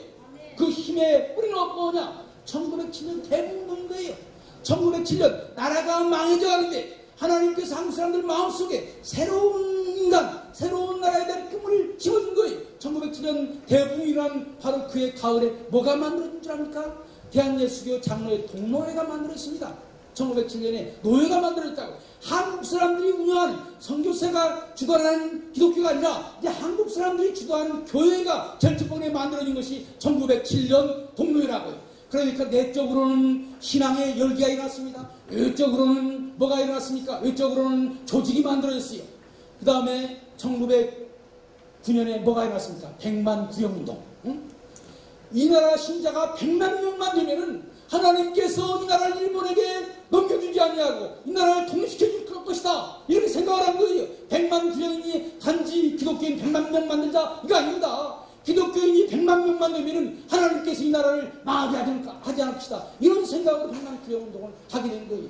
그 힘의 뿌리는 뭐냐? 1907년 대북운동인 거예요. 1907년 나라가 망해져 가는데 하나님께서 한국 사람들 마음속에 새로운 인간, 새로운 나라에 대한 꿈을 심어준 거예요. 1907년 대붕이란 바로 그의 가을에 뭐가 만들어진 줄 압니까? 대한예수교 장로회 동노회가 만들어졌습니다. 1907년에 노회가 만들어졌다고. 한국 사람들이 운영하는 선교사가 주관하는 기독교가 아니라 이제 한국 사람들이 주도하는 교회가 제일 첫 번에 만들어진 것이 1907년 동노회라고요. 그러니까 내적으로는 신앙의 열기가 일어났습니다. 외적으로는 뭐가 일어났습니까? 외적으로는 조직이 만들어졌어요. 그 다음에 1909년에 뭐가 일어났습니까? 100만 구역운동. 이 나라 신자가 100만 명만 되면은 하나님께서 이 나라를 일본에게 넘겨주지 아니하고 이 나라를 통일시켜줄 것이다. 이렇게 생각을 한 거예요. 100만 구역인이 단지 기독교인 100만 명 만들자. 이거 아닙니다. 기독교인이 100만 명만 되면은 하나님께서 이 나라를 망하게 하지 않을 것이다. 이런 생각으로 100만 구역운동을 하게 된 거예요.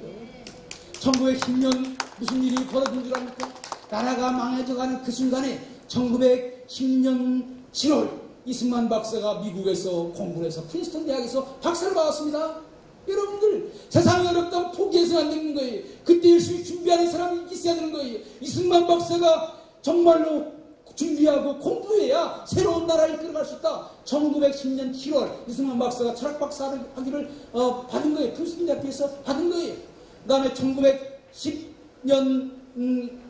1910년 무슨 일이 벌어진 줄 압니까? 나라가 망해져가는 그 순간에 1910년 7월 이승만 박사가 미국에서 공부를 해서 프린스턴 대학에서 박사를 받았습니다. 여러분들 세상이 어렵다고 포기해서는 안 되는 거예요. 그때 열심히 준비하는 사람이 있어야 되는 거예요. 이승만 박사가 정말로 준비하고 공부해야 새로운 나라를 이끌어갈 수 있다. 1910년 7월 이승만 박사가 철학 박사를 하기를 받은 거예요. 프린스턴 대학에서 받은 거예요. 그 다음에 1910년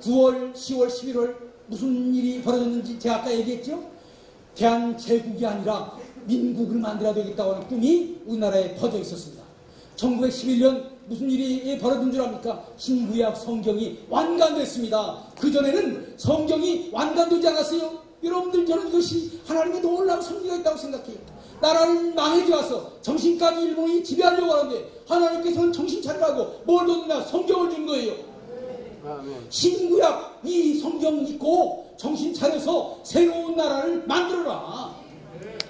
9월, 10월, 11월 무슨 일이 벌어졌는지 제가 아까 얘기했죠. 대한제국이 아니라 민국을 만들어야 되겠다고 하는 꿈이 우리나라에 퍼져 있었습니다. 1911년 무슨 일이 벌어진 줄 압니까? 신구약 성경이 완간됐습니다. 그전에는 성경이 완간되지 않았어요. 여러분들 저는 이것이 하나님의 놀라운 섭리가 있다고 생각해요. 나라를 망해져 와서 정신까지 일본이 지배하려고 하는데 하나님께서는 정신 차리라고 뭘 줬느냐? 성경을 준 거예요. 신구약 이 성경 읽고 정신 차려서 새로운 나라를 만들어라.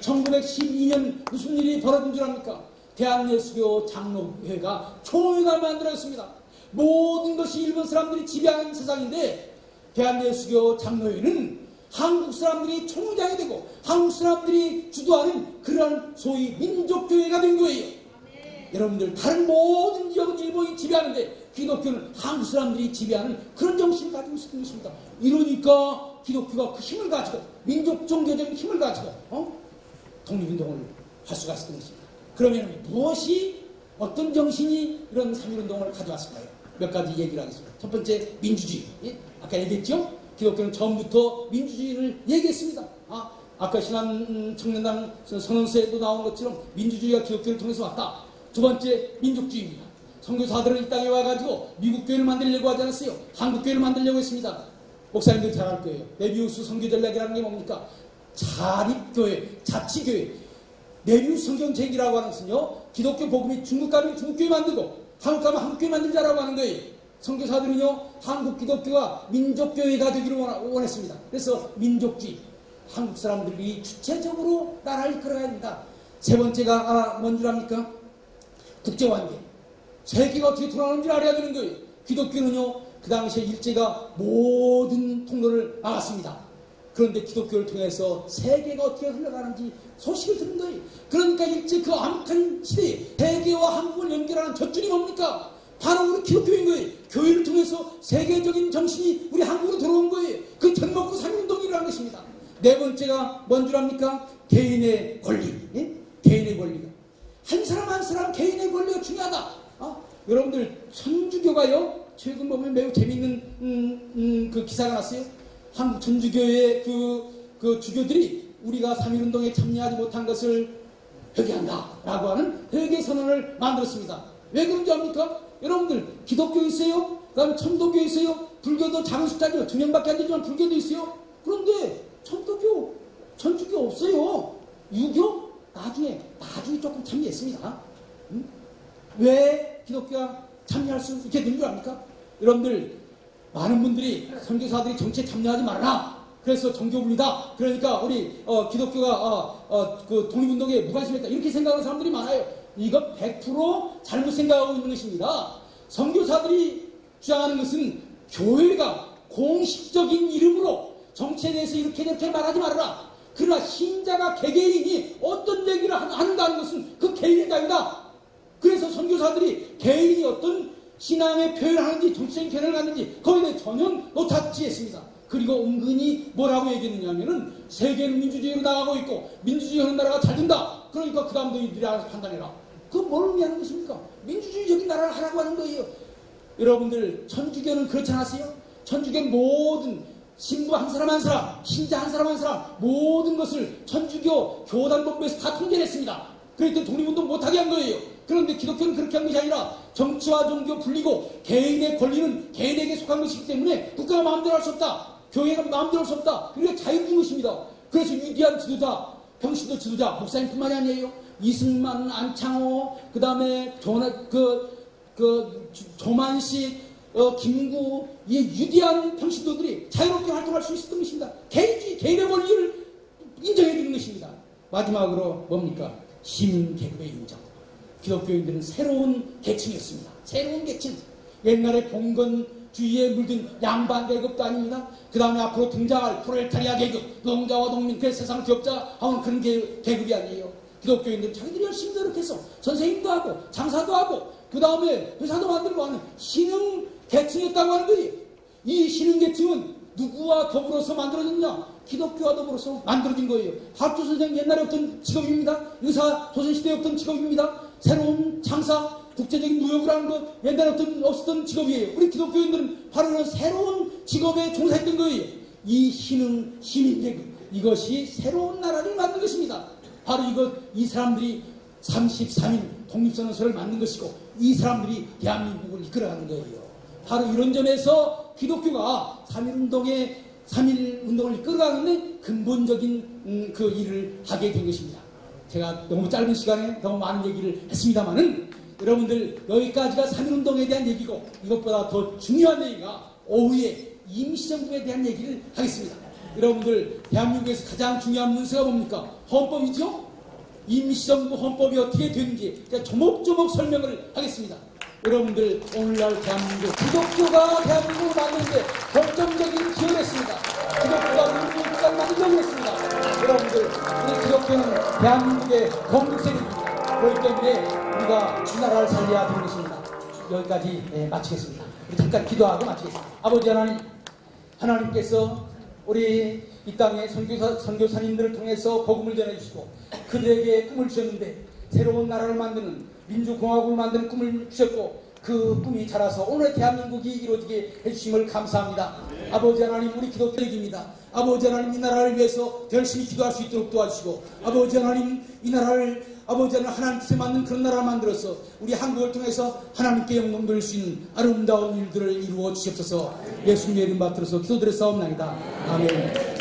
1912년 무슨 일이 벌어진 줄 압니까? 대한예수교 장로회가 총회가 만들어졌습니다. 모든 것이 일본 사람들이 지배하는 세상인데 대한예수교 장로회는 한국 사람들이 총회장이 되고 한국 사람들이 주도하는 그런 소위 민족교회가 된 거예요. 여러분들 다른 모든 지역은 일본이 지배하는데 기독교는 한국 사람들이 지배하는 그런 정신을 가지고 있었던 것입니다. 이러니까 기독교가 그 힘을 가지고 민족 종교적인 힘을 가지고 독립운동을 할 수가 있었던 것입니다. 그러면 무엇이 어떤 정신이 이런 3.1운동을 가져왔을까요? 몇 가지 얘기를 하겠습니다. 첫 번째 민주주의. 아까 얘기했죠? 기독교는 처음부터 민주주의를 얘기했습니다. 아까 신한 청년당 선언서에도 나온 것처럼 민주주의가 기독교를 통해서 왔다. 두 번째 민족주의입니다. 선교사들은 이 땅에 와가지고 미국 교회를 만들려고 하지 않았어요. 한국 교회를 만들려고 했습니다. 목사님들 잘 알 거예요. 메비우스 선교전략이라는 게 뭡니까? 자립교회, 자치교회. 메비우스 성경책이라고 하는 것은요. 기독교 복음이 중국 가면 중국교회 만들고 한국 가면 한국교회 만들자라고 하는 거예요. 선교사들은요. 한국 기독교가 민족교회가 되기를 원했습니다. 그래서 민족주의. 한국 사람들이 주체적으로 나라를 이끌어가야 된다. 세 번째가 뭔 줄 압니까? 국제관계. 세계가 어떻게 돌아가는 줄 알아야 되는 거예요. 기독교는요, 그 당시에 일제가 모든 통로를 막았습니다. 그런데 기독교를 통해서 세계가 어떻게 흘러가는지 소식을 듣는 거예요. 그러니까 일제 그 암흑한 시대에 세계와 한국을 연결하는 젖줄이 뭡니까? 바로 우리 기독교인 거예요. 교회를 통해서 세계적인 정신이 우리 한국으로 들어온 거예요. 그 젖먹고 삼운동이라는 것입니다. 네 번째가 뭔 줄 압니까? 개인의 권리. 예? 개인의 권리가. 한 사람 한 사람 개인의 권리가 중요하다. 여러분들 천주교가요, 최근 보면 매우 재미있는 그 기사가 났어요. 한국 천주교의 그 주교들이 우리가 3.1운동에 참여하지 못한 것을 회개한다 라고 하는 회개 선언을 만들었습니다. 왜 그런지 압니까? 여러분들 기독교 있어요? 그 다음에 천도교 있어요? 불교도 작은 숫자죠. 2명밖에 안 되지만 불교도 있어요. 그런데 천도교, 천주교 없어요. 유교? 나중에 조금 참여했습니다. 왜 기독교가 참여할 수 있게 된 줄 압니까? 여러분들 많은 분들이 선교사들이 정치에 참여하지 말라. 그래서 정교분이다. 그러니까 우리 기독교가 그 독립운동에 무관심했다. 이렇게 생각하는 사람들이 많아요. 이거 100% 잘못 생각하고 있는 것입니다. 선교사들이 주장하는 것은 교회가 공식적인 이름으로 정치에 대해서 이렇게 저렇게 말하지 말아라. 그러나 신자가 개개인이 어떤 얘기를 하는가 하는 것은 그 개인의 자유다. 그래서 선교사들이 개인이 어떤 신앙의 표현을 하는지 정치적인 견해를 갖는지 거기에 대해 전혀 노타치했습니다. 그리고 은근히 뭐라고 얘기했느냐 하면은 세계는 민주주의로 나가고 있고 민주주의 하는 나라가 잘 된다. 그러니까 그 다음 너희들이 알아서 판단해라. 그건 뭘 의미하는 것입니까? 민주주의적인 나라를 하라고 하는 거예요. 여러분들 천주교는 그렇지 않았어요? 천주교는 모든 신부 한 사람 한 사람, 신자 한 사람 한 사람 모든 것을 천주교 교단본부에서 다 통제를 했습니다. 그랬더니 독립운동 못하게 한 거예요. 그런데 기독교는 그렇게 한 것이 아니라 정치와 종교 불리고 개인의 권리는 개인에게 속한 것이기 때문에 국가가 마음대로 할 수 없다. 교회가 마음대로 할 수 없다. 우리가 자유인 것입니다. 그래서 위대한 지도자, 평신도 지도자, 목사님뿐만이 아니에요. 이승만, 안창호, 그 다음에 조만식, 김구, 이 위대한 평신도들이 자유롭게 활동할 수 있었던 것입니다. 개인의 권리를 인정해 주는 것입니다. 마지막으로 뭡니까? 시민 계급의 인정. 기독교인들은 새로운 계층이었습니다. 새로운 계층. 옛날에 봉건주의에 물든 양반 계급도 아닙니다. 그 다음에 앞으로 등장할 프롤레타리아 계급, 농자와 농민, 그 세상 기업자 하는 그런 계급이 아니에요. 기독교인들은 자기들이 열심히 노력해서 선생님도 하고 장사도 하고 그 다음에 회사도 만들고 하는 신흥 계층이었다고 하는 거예요. 이 신흥 계층은 누구와 더불어서 만들어졌냐? 기독교와 더불어서 만들어진 거예요. 학교선생 옛날에 없던 직업입니다. 의사 조선시대에 없던 직업입니다. 새로운 장사, 국제적인 무역을 하는 것 옛날에 없었던 직업이에요. 우리 기독교인들은 바로 이런 새로운 직업에 종사했던 거예요. 이 신흥 시민계급, 이것이 새로운 나라를 만든 것입니다. 바로 이 사람들이 33인 독립선언서를 만든 것이고 이 사람들이 대한민국을 이끌어가는 거예요. 바로 이런 점에서 기독교가 3.1운동을 이끌어가는 근본적인 그 일을 하게 된 것입니다. 제가 너무 짧은 시간에 너무 많은 얘기를 했습니다만은 여러분들 여기까지가 3.1운동에 대한 얘기고 이것보다 더 중요한 얘기가 오후에 임시정부에 대한 얘기를 하겠습니다. 여러분들 대한민국에서 가장 중요한 문서가 뭡니까? 헌법이죠? 임시정부 헌법이 어떻게 되는지 조목조목 설명을 하겠습니다. 여러분들 오늘날 대한민국 기독교가 대한민국을 만드는데 결정적인 기여를 했습니다. 기독교가 우리 국가를 만들려고 했습니다. 여러분들 우리 기독교는 대한민국의 건국세력입니다. 그렇기 때문에 우리가 이 나라를 살려야 되는 것입니다. 여기까지 마치겠습니다. 우리 잠깐 기도하고 마치겠습니다. 아버지 하나님께서 우리 이 땅에 선교사님들을 통해서 복음을 전해주시고 그들에게 꿈을 주셨는데 새로운 나라를 만드는 민주공화국을 만드는 꿈을 주셨고 그 꿈이 자라서 오늘 대한민국이 이루어지게 해주심을 감사합니다. 아버지 하나님 우리 기독교입니다. 아버지 하나님 이 나라를 위해서 열심히 기도할 수 있도록 도와주시고 아버지 하나님 이 나라를 아버지 하나님 하나님께서 만든 그런 나라를 만들어서 우리 한국을 통해서 하나님께 영광 돌릴 수 있는 아름다운 일들을 이루어 주시옵소서. 예수님의 이름 받들어서 기도드렸사옵나이다. 아멘.